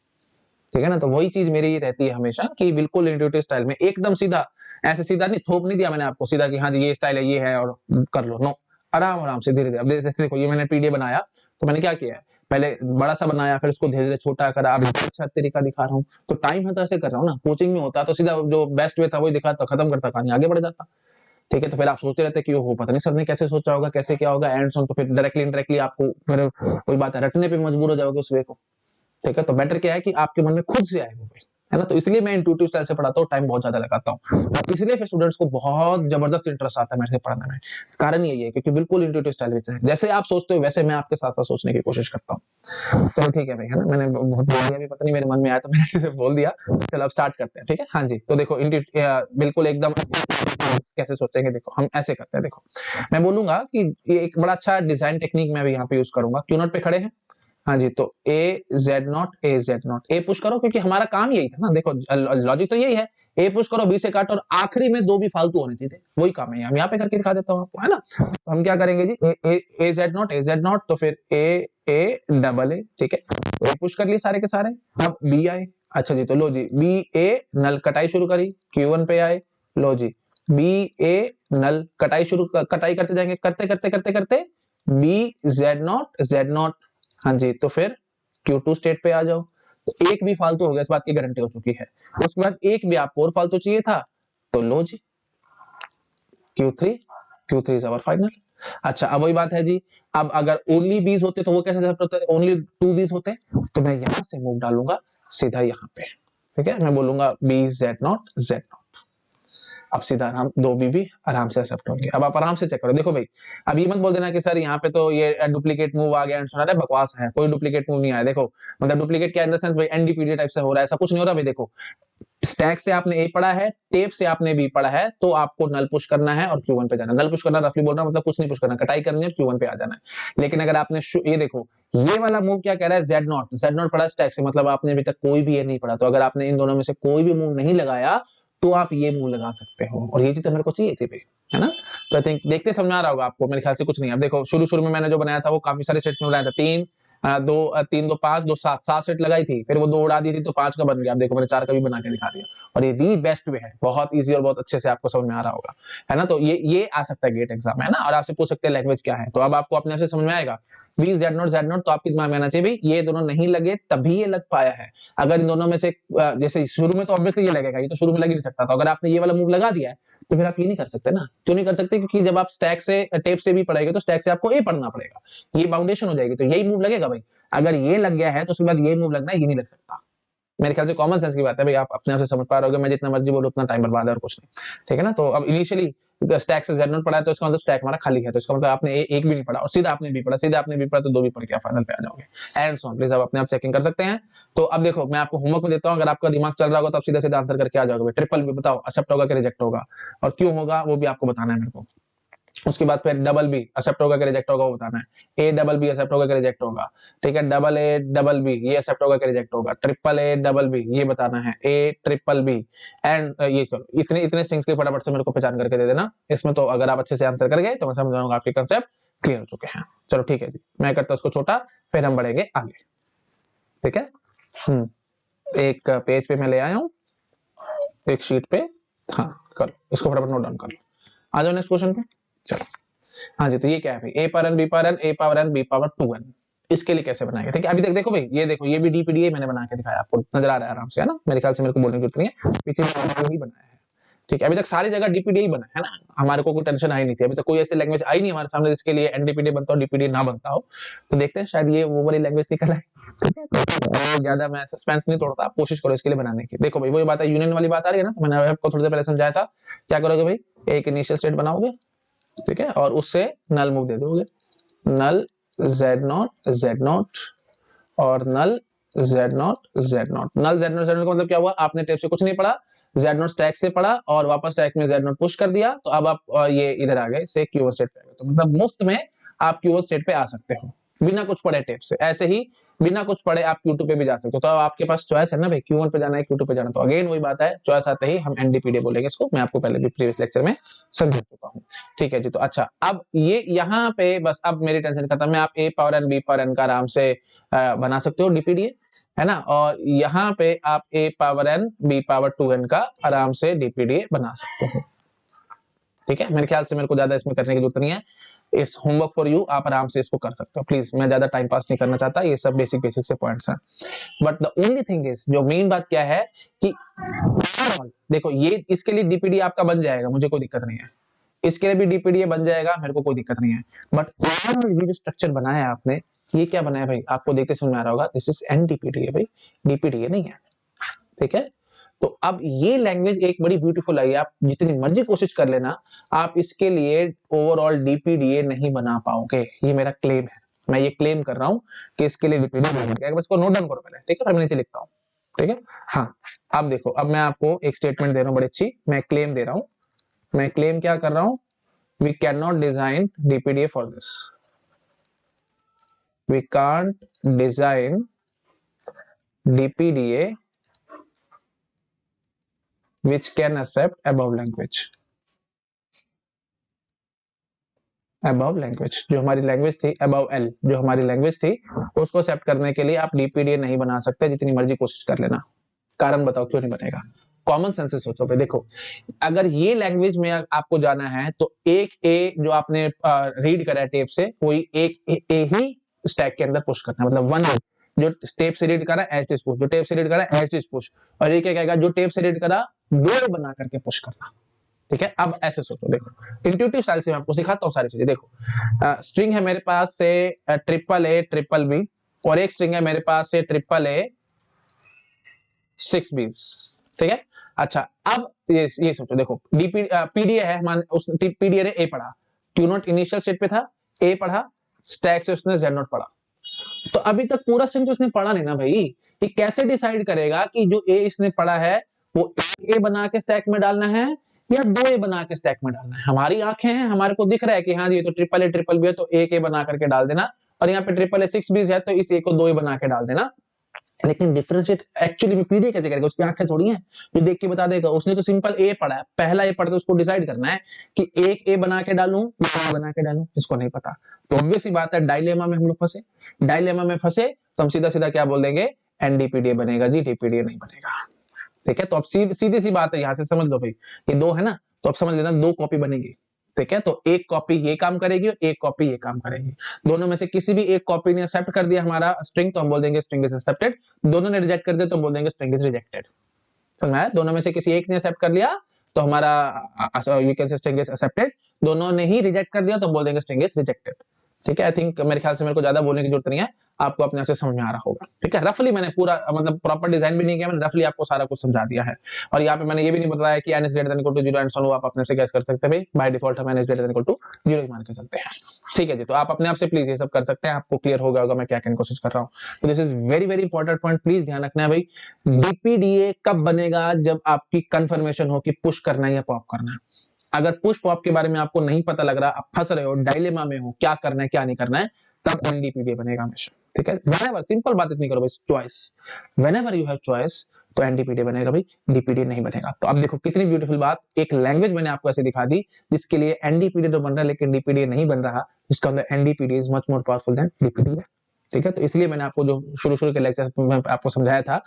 ठीक है ना, तो वही चीज मेरी रहती है हमेशा कि बिल्कुल इंट्यूटिव स्टाइल में, एकदम सीधा, ऐसे सीधा नहीं, थोप नहीं दिया मैंने आपको सीधा कि हाँ जी ये स्टाइल है, ये है और कर लो, नो, आराम आराम से धीरे धीरे। अब जैसे देखो, ये मैंने पीडीएफ बनाया, तो मैंने क्या किया है, पहले बड़ा सा बनाया, फिर उसको धीरे धीरे छोटा करा, अब अच्छा तरीका दिखा रहा हूँ, तो टाइम है तो ऐसे कर रहा हूँ ना। कोचिंग में होता तो सीधा जो बेस्ट वे था वही दिखाता, खत्म करता, कहानी आगे बढ़ जाता। ठीक है, तो फिर आप सोचते रहते कि वो पता नहीं सर ने कैसे सोचा होगा, कैसे क्या होगा, एंड ऑन, तो फिर डायरेक्टली इनडायरेक्टली आपको फिर वही बात है, रटने पे मजबूर हो जाओगे उस वे को। ठीक है, तो बेटर क्या है कि आपके मन में खुद से आए वो, है ना, तो इसलिए मैं इंट्यूटिव स्टाइल से पढ़ाता हूँ, टाइम बहुत ज्यादा लगाता हूँ, और इसलिए फिर स्टूडेंट्स को बहुत जबरदस्त इंटरेस्ट आता है मेरे से पढ़ाने में। कारण यही है क्योंकि बिल्कुल इंट्यूटिव स्टाइल है, जैसे आप सोचते हो वैसे मैं आपके साथ साथ सोचने की कोशिश करता हूँ। चलो ठीक है भाई, है ना, मैंने बहुत बोल दिया, पता नहीं मेरे मन में आया तो मैंने बोल दिया। चलो अब स्टार्ट करते हैं, ठीक है। हाँ जी, तो देखो बिल्कुल एकदम कैसे सोचेंगे, देखो हम ऐसे करते हैं। देखो मैं बोलूंगा कि ये एक बड़ा अच्छा डिजाइन टेक्निक मैं भी यहाँ पे यूज करूंगा। क्यू नोट पे खड़े हैं, हाँ जी, तो A Z naught A push करो, क्योंकि हमारा काम यही था ना। देखो लॉजिक तो यही है, ए पुश करो, बी से काटो, और आखिरी में दो भी फालतू होने चाहिए, वही काम है। हम यहाँ पे करके दिखा देता हूँ आपको, है ना। तो हम क्या करेंगे जी, ए जेड नॉट, तो फिर ए डबल ए, ठीक है, तो ए पुश कर लिए सारे के सारे। अब बी आए, अच्छा जी, तो लो जी, बी ए नल कटाई शुरू करी, Q1 पे आए, लो जी, बी ए नल कटाई कटाई करते जाएंगे, करते करते करते करते बी जेड नॉट, हाँ जी, तो फिर Q2 स्टेट पे आ जाओ। तो एक भी फालतू हो गया, इस बात की गारंटी हो चुकी है। उसके बाद एक भी आपको और फालतू चाहिए था, तो लो जी, Q3 इज आवर फाइनल। अच्छा, अब वही बात है जी, अब अगर ओनली बीज होते तो वो कैसे होता है, ओनली 2 बीज होते, तो मैं यहां से मूव डालूंगा सीधा यहाँ पे। ठीक है, मैं बोलूंगा बी जेड नॉट, अब सीधा आराम, दो बीबी आराम से एक्सेप्ट होंगे। अब आप आराम से चेक करो, देखो भाई, अब ये मत बोल देना कि सर यहाँ पे तो ये डुप्लीकेट मूव आ गया, अरे बकवास है, कोई डुप्लीकेट मूव नहीं आया। देखो मतलब डुप्लीकेट क्या इन द सेंस भाई एनडीपीडी टाइप से हो रहा है, ऐसा कुछ नहीं हो रहा भाई। देखो स्टैक से आपने ए पढ़ा है, टेप से आपने बी पढ़ा है, तो आपको नल पुश करना है और Q1 पे जाना। नल पुश करना रफली बोल रहा हूं, मतलब कुछ नहीं पुश करना, कटाई करनी है, Q1 पे आ जाना है। लेकिन अगर आपने ये देखो, ये वाला मूव क्या कह रहा है, जेड नॉट पढ़ा स्टैक से, मतलब आपने अभी तक कोई भी ये नहीं पढ़ा, तो अगर आपने इन दोनों में से कोई भी मूव नहीं लगाया, तो आप ये मूव लगा सकते हो, और ये चीज तो मेरे को चाहिए थी भाई, है ना। तो आई थिंक देखते समझ आ रहा होगा आपको, मेरे ख्याल से कुछ नहीं। अब देखो शुरू शुरू में मैंने जो बनाया था वो काफी सारे सेट्स में बनाया था, 3 2 5 2 7 सेट लगाई थी, फिर वो 2 उड़ा दी थी, तो 5 का बन गया। अब देखो मैंने 4 का भी बना के दिखा दिया, और ये दी बेस्ट वे है, बहुत इजी और बहुत अच्छे से आपको समझ में आ रहा होगा, है ना। तो ये आ सकता है गेट एग्जाम, है ना, और आपसे पूछ सकते हैं लैंग्वेज क्या है, तो अब आपको अपने आप से समझ में आएगा। बी जेड नॉट तो आपके दिमाग में आना चाहिए भाई, ये दोनों नहीं लगे तभी ये लग पाया है। अगर इन दोनों में से जैसे शुरू में तो ऑब्वियसली ये लगेगा, ये तो शुरू में लग ही नहीं सकता था। अगर आपने ये वाला मूव लगा दिया है, तो फिर आप ये नहीं कर सकते ना। क्यों नहीं कर सकते, क्योंकि जब आप स्टैक से टेप से भी पढ़ेंगे, तो स्टैक से आपको ए पढ़ना पड़ेगा, ये बाउंडेशन हो जाएगी, तो यही मूव लगेगा भाई। अगर ये लग गया है तो उसके बाद ये मूव लगना है, ये नहीं लग सकता। मेरे ख्याल से कॉमन सेंस की बात है भाई, आप अपने आप से समझ पा रहे हो। मैं जितना मर्जी बोलूं उतना टाइम बर्बाद है और कुछ नहीं, ठीक है ना। तो अब इनिशियली स्टैक से जेड नॉट पढ़ा है, तो इसका मतलब स्टैक हमारा खाली है, तो इसका मतलब आपने एक भी नहीं पढ़ा, और सीधा आपने भी पढ़ा, सीधा आपने भी पढ़ा, तो 2 भी पढ़ के आप फाइनल पे आ जाओगे। एंड सो प्लीज आप अपने आप चेकिंग कर सकते हैं। तो अब देखो मैं आपको होमवर्क में देता हूं, अगर आपका दिमाग चल रहा होगा तो आप सीधा सीधा आंसर करके आ जाओगे। ट्रिपल भी बताओ, एक्सेप्ट होगा कि रिजेक्ट होगा, और क्यों होगा वो भी आपको बताना है मेरे को। उसके बाद फिर डबल बी एक्सेप्ट होगा कि रिजेक्ट होगा वो बताना है। ए डबल बी एक्सेप्ट होगा कि रिजेक्ट होगा, ठीक है। डबल ए डबल बी ये एक्सेप्ट होगा कि रिजेक्ट होगा। ट्रिपल ए डबल बी ये बताना है। ए ट्रिपल बी एंड ये, चलो इतने इतने स्ट्रिंग्स के फटाफट से मेरे को पहचान करके दे देना। इसमें तो अगर आप अच्छे से आंसर कर गए तो मैं समझ जाऊंगा आपके कंसेप्ट क्लियर हो चुके हैं। चलो ठीक है जी, मैं करता हूं उसको छोटा, फिर हम बढ़ेंगे आगे, ठीक है। एक पेज पे मैं ले आया हूं, एक शीट पे, हाँ करो इसको फटाफट नोट डाउन कर लो। आ जाओ नेक्स्ट क्वेश्चन पे, चलो। हाँ जी, तो ये क्या है भाई, A power N B power N A power N B power 2n, इसके लिए कैसे बनाएंगे, ठीक है। अभी तक देखो भाई, ये देखो ये भी डीपीडीए मैंने बना के दिखाया, आपको नजर आ रहा है आराम से, है ना। मेरे ख्याल से मेरे को बोलने की जरूरत नहीं है, पीछे वही बनाया है, ठीक है, अभी तक सारी जगह डीपीडी ही बना है ना, हमारे को कोई टेंशन आई नहीं थी, अभी तक कोई ऐसी लैंग्वेज आई नहीं हमारे सामने जिसके लिए एनडीपीडी बनता हो डीपीडी ना बनता हो। तो देखते हैं शायद ये वो वाली लैंग्वेज निकल आए। और ज्यादा मैं सस्पेंस नहीं तोड़ता, आप कोशिश करो इसके लिए बनाने की। देखो भाई वही बात है, यूनियन वाली बात आ रही है ना, तो मैंने आपको थोड़ी देर पहले समझाया था। क्या करोगे भाई, एक इनिशियल स्टेट बनाओगे, ठीक है, और उससे नल मूव दे दोगे, नल z0 और नल z0 नल z0 का मतलब क्या हुआ, आपने टेप से कुछ नहीं पढ़ा, z0 स्टैक से पढ़ा और वापस स्टैक में z0 पुश कर दिया, तो अब आप ये इधर आ गए से क्यूओ स्टेट पे आ गए। तो मतलब मुफ्त में आप क्यूओ स्टेट पे आ सकते हो बिना कुछ पढ़े टेप से। ऐसे ही बिना कुछ पढ़े आप Q2 पे भी जा सकते हो। तो अब आपके पास चॉइस है ना भाई, Q1 पे जाना है Q2 पे जाना। तो अगेन वही बात है, चॉइस आते ही हम एनडीपीडी बोलेंगे इसको, मैं आपको पहले भी प्रीवियस लेक्चर में समझा चुका हूँ। ठीक है जी, तो अच्छा अब ये यहाँ पे बस अब मेरी टेंशन खत्म है, आप a power n b power n का आराम से बना सकते हो डीपीडीए, है ना, और यहाँ पे आप a power n b power 2n का आराम से डीपीडीए बना सकते हो। ठीक है, मेरे ख्याल से मेरे को ज्यादा इसमें करने की जरूरत नहीं है, इट्स होमवर्क फॉर यू, आप आराम से इसको कर सकते हो। प्लीज, मैं ज्यादा टाइम पास नहीं करना चाहता, ये सब बेसिक बेसिक से पॉइंट्स हैं। But the only thing is, जो मेन बात क्या है कि देखो ये इसके लिए डीपीडी आपका बन जाएगा, मुझे कोई दिक्कत नहीं है, इसके लिए भी डीपीडीए बन जाएगा, मेरे को कोई दिक्कत नहीं है। बट ये जो स्ट्रक्चर बनाया है आपने, ये क्या बनाया भाई, आपको देखते समझ में आ रहा होगा, दिस इज एनडीपीडीए भाई, डीपीडीए नहीं है। ठीक है, तो अब ये लैंग्वेज एक बड़ी ब्यूटीफुल आई है, आप जितनी मर्जी कोशिश कर लेना, आप इसके लिए ओवरऑल डीपीडीए नहीं बना पाओगे, ये मेरा क्लेम है, मैं ये क्लेम कर रहा हूं कि इसके लिए डीपीडीए बनेगा। बस को नोट डाउन करो पहले, ठीक है, फिर मैं नीचे लिखता हूं। ठीक है, हाँ, अब देखो, अब मैं आपको एक स्टेटमेंट दे रहा हूं बड़ी अच्छी, मैं क्लेम दे रहा हूं, मैं क्लेम क्या कर रहा हूं, we can not design DPDA for this, we can't design DPDA which can accept above language, above language जो हमारी लैंग्वेज थी, above L जो हमारी लैंग्वेज थी, उसको एक्सेप्ट करने के लिए आप डीपीडीए नहीं बना सकते, जितनी मर्जी कोशिश कर लेना। कारण बताओ क्यों नहीं बनेगा, कॉमन सेंस से सोचो भाई। देखो, अगर ये लैंग्वेज में आपको जाना है तो एक ए जो आपने रीड करा है टेप से, वही एक ए ही स्टैक के अंदर पुश करना है, मतलब वन जो टेप से रीड करा एज इट पुश, जो टेप से रीड करा एज इट पुश, और ये क्या कहेगा, जो टेप से रीड करा दो बना करके पुश करना। ठीक है, अब ऐसे सोचो, देखो इंट्यूटिव स्टाइल से मैं आपको सिखाता हूँ सारी चीजें। देखो स्ट्रिंग है मेरे पास से ट्रिपल ए ट्रिपल बी, और एक स्ट्रिंग है मेरे पास से ट्रिपल ए 6 बीस। ठीक है, अच्छा अब ये सोचो, देखो पीडीए है, उस पीडीए ने ए पढ़ा, क्यू नॉट इनिशियल स्टेट पे था, ए पढ़ा, स्टैक से उसने जेड नॉट पढ़ा, तो अभी तक पूरा स्ट्रिंग तो उसने पढ़ा नहीं ना भाई, ये कैसे डिसाइड करेगा कि जो ए इसने पढ़ा है वो एक ए बना के स्टैक में डालना है या दो ए बना के स्टैक में डालना है। हमारी आंखें हैं, हमारे को दिख रहा है कि हाँ ये तो ट्रिपल बी है, तो एक ए बना करके डाल देना, और यहाँ पे ट्रिपल ए 6 बीस है, तो इस ए को दो ए बना के डाल देना। लेकिन डिफरेंशिएट एक्चुअली में पीडीए कैसे करेगा, उसकी आंखें थोड़ी हैं जो देख के बता देगा, उसने तो सिंपल ए पढ़ा है, पहला ए पढ़ते उसको डिसाइड करना है कि एक ए बना के डालूं या बना के डालूं, इसको नहीं पता। तो ऑब्वियस सी बात है, डायलेमा में हम लोग फंसे, डायलेमा में फंसे तो हम सीधा सीधा क्या बोल देंगे, एनडीपीडीए बनेगा जी, डीपीडीए नहीं बनेगा। ठीक है, तो अब सीधी सी बात है, यहां से समझ लो भाई, ये दो है ना, तो अब समझ लेना दो कॉपी बनेगी। ठीक है, तो एक कॉपी ये काम करेगी और एक कॉपी ये काम करेगी, दोनों में से किसी भी एक कॉपी ने एक्सेप्ट कर दिया हमारा स्ट्रिंग, तो हम बोल देंगे स्ट्रिंग इज एक्सेप्टेड, दोनों ने रिजेक्ट कर दिया तो बोल देंगे स्ट्रिंग इज रिजेक्टेड। समझ में आया, दोनों में से किसी एक ने एक्सेप्ट कर लिया तो हमारा यू कैन से स्ट्रिंग इज एक्सेप्टेड, दोनों ने ही रिजेक्ट कर दिया तो बोल देंगे स्ट्रिंग इज रिजेक्टेड। ठीक है, आई थिंक मेरे ख्याल से मेरे को ज्यादा बोलने की जरूरत नहीं है, आपको अपने आप से समझ में आ रहा होगा। ठीक है, रफली मैंने पूरा मतलब प्रॉपर डिजाइन भी नहीं किया, मैंने रफली आपको सारा कुछ समझा दिया है। और यहाँ पे मैंने ये भी नहीं बताया कि n is greater than equal to 0 and so, आप अपने से गैस कर सकते हैं भाई, बाय डिफॉल्ट हम n is greater than equal to 0 ही मान के चलते हैं। ठीक है जी, तो आप अपने आप से प्लीज ये सब कर सकते हैं, आपको क्लियर हो गया होगा मैं क्या कहने की कोशिश कर रहा हूँ। तो this is very very important point, please ध्यान रखना है भाई, डीपीडीए कब बनेगा, जब आपकी कंफर्मेशन हो कि पुश करना है या पॉप करना है। अगर पुश पॉप के बारे में आपको नहीं पता लग रहा, आप फंस रहे हो, डायलेमा में हो, क्या करना है क्या नहीं करना है, तब एनडीपीडीए बनेगा हमेशा। ठीक है, व्हेनेवर, सिंपल बात इतनी करो भाई, choice, whenever you have choice तो एनडीपीडीए बनेगा भाई, डीपीडीए नहीं बनेगा। तो अब देखो कितनी ब्यूटीफुल बात, एक लैंग्वेज मैंने आपको ऐसे दिखा दी जिसके लिए एनडीपीडीए तो बन रहा है लेकिन डीपीडीए नहीं बन रहा, इसका मतलब NDPDA is much more powerful than DPDA. ठीक है, तो इसलिए मैंने आपको जो शुरू के लेक्चर में आपको समझाया था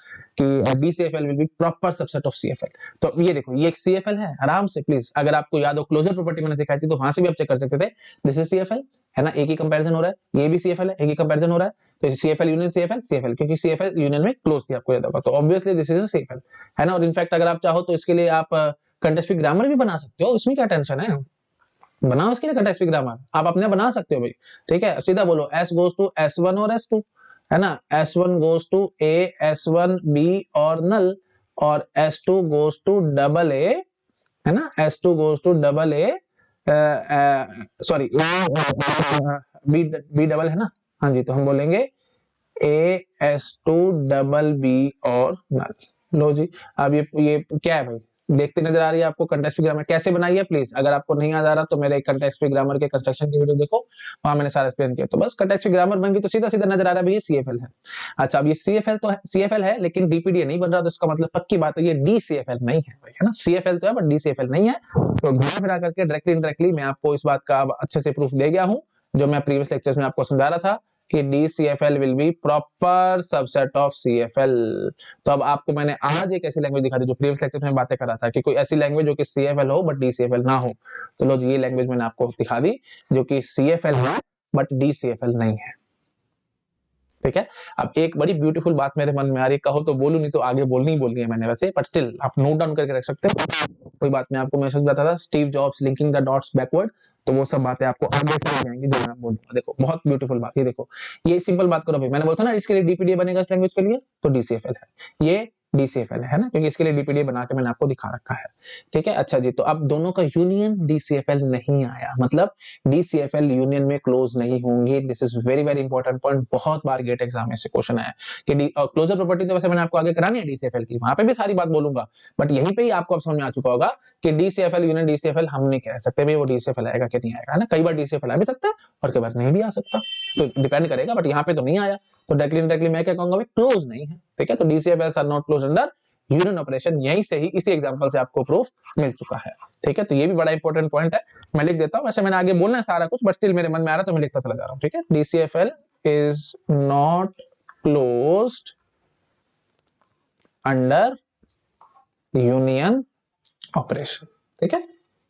कि DCFL will be proper subset of CFL। तो ये देखो, ये एक CFL है, आराम से प्लीज, अगर आपको याद हो क्लोजर प्रॉपर्टी मैंने सिखाई थी तो वहां से भी आप चेक कर सकते थे। दिस इज CFL, है ना, एक ही कंपैरिजन हो रहा है, ये भी CFL है, एक ही कंपैरिजन हो रहा है, तो CFL यूनियन CFL, क्योंकि CFL यूनियन में क्लोज थी, आपको याद होगा, तो obviously this is a CFL, है ना। और इनफैक्ट अगर आप चाहो तो इसके लिए आप कंटेक्स्ट ग्रामर भी बना सकते हो, इसमें क्या टेंशन है, बनाओ इसके लिए कंटेक्स्ट ग्रामर, आप अपने बना सकते हो भाई, ठीक है। सीधा बोलो S गोज टू S1 और S2, है ना, S1 goes to A, S1 B और नल, और S2 goes to double A, है ना, S2 goes to double A, sorry B double, है ना, हाँ जी, तो हम बोलेंगे AS2 डबल B और नल। लो जी, अब ये क्या है भाई, देखते नजर आ रही है आपको कंटेक्स्ट ग्रामर कैसे बनाई है। प्लीज अगर आपको नहीं याद आ रहा तो मेरे कंटेक्स्ट ग्रामर के कंस्ट्रक्शन की वीडियो देखो, वहां मैंने सारा एक्सप्लेन किया। तो बस कंटेक्स्ट ग्रामर बन गई तो सीधा सीधा नजर आ रहा है भाई, ये CFL है। अच्छा, अब ये CFL तो है, CFL है लेकिन DPDA नहीं बन रहा, तो इसका मतलब पक्की बात है ये DCFL नहीं है भाई, है ना। CFL तो है बट DCFL नहीं है। तो घुमा फिरा करके डायरेक्टली इनडायरेक्टली मैं आपको इस बात का अच्छे से प्रूफ दे गया हूँ, जो मैं प्रीवियस लेक्चर्स में आपको समझा रहा था कि DCFL will be proper subset of CFL। तो अब आपको मैंने आज एक ऐसी लैंग्वेज दिखा दी जो प्रीवियस लेक्चर में बातें कर रहा था कि कोई ऐसी लैंग्वेज जो कि CFL हो बट DCFL ना हो। तो लो जी, ये लैंग्वेज मैंने आपको दिखा दी जो कि CFL है बट DCFL नहीं है, ठीक है। अब एक बड़ी ब्यूटीफुल बात मेरे मन में आ रही है, कहो तो बोलूं, नहीं तो आगे बोलनी है मैंने वैसे, बट स्टिल आप नोट डाउन करके रख सकते हो। कोई बात नहीं, आपको मैं समझ बताता था Steve jobs linking the dots backward, तो वो सब बातें आपको आगे समझ आएंगी जो मैं बोलूंगा। देखो बहुत ब्यूटीफुल बात, ये देखो, ये सिंपल बात करो भाई, मैंने बोला था ना इसके लिए DPDA बनेगा इस लैंग्वेज के लिए, तो DCFL है, ये DCFL है ना, क्योंकि इसके लिए DPDA बना के मैंने आपको दिखा रखा है, ठीक है। अच्छा जी, तो अब दोनों का यूनियन DCFL नहीं आया, मतलब DCFL यूनियन में क्लोज नहीं होंगे। This is very very important point, बहुत बार गेट एग्जाम में से क्वेश्चन आया कि क्लोजर प्रॉपर्टी तो वैसे मैंने आपको आगे करानी है DCFL की, वहां पे भी सारी बात बोलूंगा, बट यहीं पे ही आपको अब समझ में आ चुका होगा कि DCFL यूनियन DCFL हम नहीं कह सकते भाई वो DCFL आएगा कि नहीं आएगा, है ना। कई बार DCFL आ भी सकता है और कई बार नहीं भी आ सकता, तो डिपेंड करेगा, बट यहाँ पे तो नहीं आया, तो डायरेक्टली मैं क्या कहूंगा भाई, क्लोज नहीं है, ठीक है। तो DCFL are not close under union operation, यहीं से ही इसी एग्जांपल से आपको प्रूफ मिल चुका है, ठीक है। तो ये भी बड़ा इंपॉर्टेंट पॉइंट है, मैं लिख देता हूं, वैसे मैंने आगे बोलना है सारा कुछ, बट स्टिल मेरे मन में आ रहा है तो मैं लिखता चला जा रहा हूं, ठीक है। DCFL is not closed under union operation, ठीक है।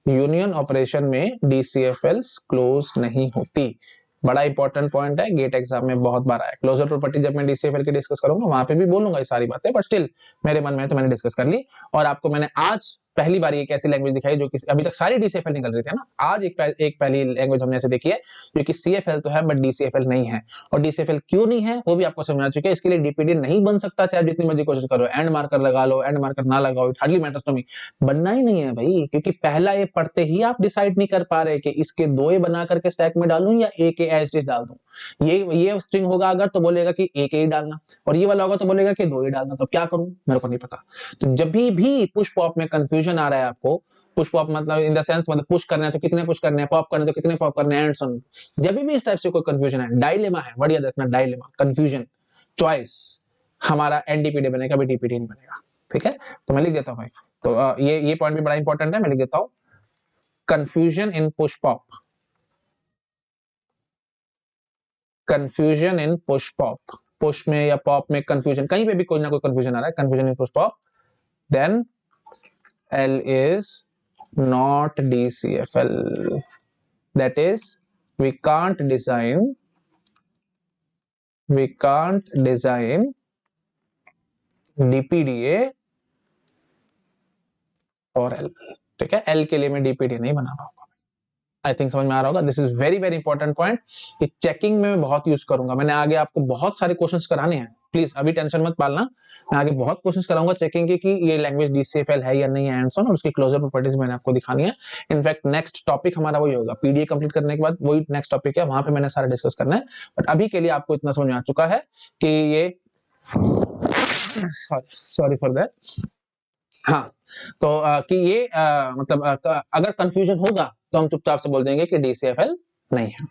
यूनियन ऑपरेशन में DCFL क्लोज नहीं होती, बड़ा इंपॉर्टेंट पॉइंट है, गेट एग्जाम में बहुत बार आया। क्लोजर प्रॉपर्टी जब मैं DCFL की डिस्कस करूंगा वहां पे भी बोलूंगा ये सारी बातें, बट स्टिल मेरे मन में तो मैंने डिस्कस कर ली, और आपको मैंने आज पहली बार एक ऐसी लैंग्वेज दिखाई जो कि अभी तक सारी DCFL निकल रही थी ना, आज एक पहली लैंग्वेज हमने ऐसे देखी है जो कि CFL तो है बट DCFL नहीं है। और DCFL क्यों नहीं है वो भी आपको समझ आ चुका है, इसके लिए DPDA नहीं बन सकता, चाहे जितनी मर्जी कोशिश करो, एंड मार्कर लगा लो, एंड मार्कर ना लगाओ, it hardly matters to me, बनना ही नहीं है भाई, क्योंकि पहला ए पढ़ते ही आप डिसाइड नहीं कर पा रहे कि इसके दो ए बना करके स्टैक में डालूं या एक ए एज डाल दूं। ये स्ट्रिंग होगा अगर तो बोलेगा कि एक ए डालना, और ये वाला होगा तो बोलेगा कि दो ए डालना, तो क्या करूं मेरे को नहीं पता। तो जब भी पुश पॉप में कंफ्यूजन आ रहा है आपको, पुश पॉप मतलब इन द सेंस, मतलब पुश करना है तो कितने पुश करने हैं, पॉप करना है तो कितने पॉप करने हैं, एंड सो ऑन, जब भी इस टाइप से कोई कंफ्यूजन है, डायलेमा है, बढ़िया देखना, डायलेमा, कंफ्यूजन, चॉइस, हमारा NDPD बनेगा, भी DPD नहीं बनेगा, ठीक है। तो मैं लिख देता हूं भाई, तो ये पॉइंट भी बड़ा इंपॉर्टेंट है, मैं लिख देता हूं, confusion in push pop, confusion in push pop, push में या पॉप में कंफ्यूजन, कहीं पे भी कोई ना कोई कंफ्यूजन आ रहा है, confusion in push pop, then L is not DCFL, that is we can't design DPDA और L, ठीक है। L के लिए मैं DPDA नहीं बना पाऊंगा, आई थिंक समझ में आ रहा होगा। This is very very important point, ये चेकिंग में मैं बहुत यूज करूंगा, मैंने आगे आपको बहुत सारे क्वेश्चंस कराने हैं, प्लीज अभी टेंशन मत पालना, मैं आगे बहुत क्वेश्चंस कराऊंगा चेकिंग की कि ये लैंग्वेज DCFL है या नहीं है, एंड सो ऑन, और उसकी क्लोजर प्रॉपर्टीज मैंने आपको दिखानी है। इनफैक्ट नेक्स्ट टॉपिक हमारा वही होगा, PDA कंप्लीट करने के बाद वही नेक्स्ट टॉपिक है, वहां पे मैंने सारा डिस्कस करना है, बट अभी के लिए आपको इतना समझ में आ चुका है कि ये सॉरी फॉर दैट, हाँ, तो कि ये मतलब अगर कंफ्यूजन होगा तो हम चुपचाप से बोल देंगे कि DCFL नहीं है,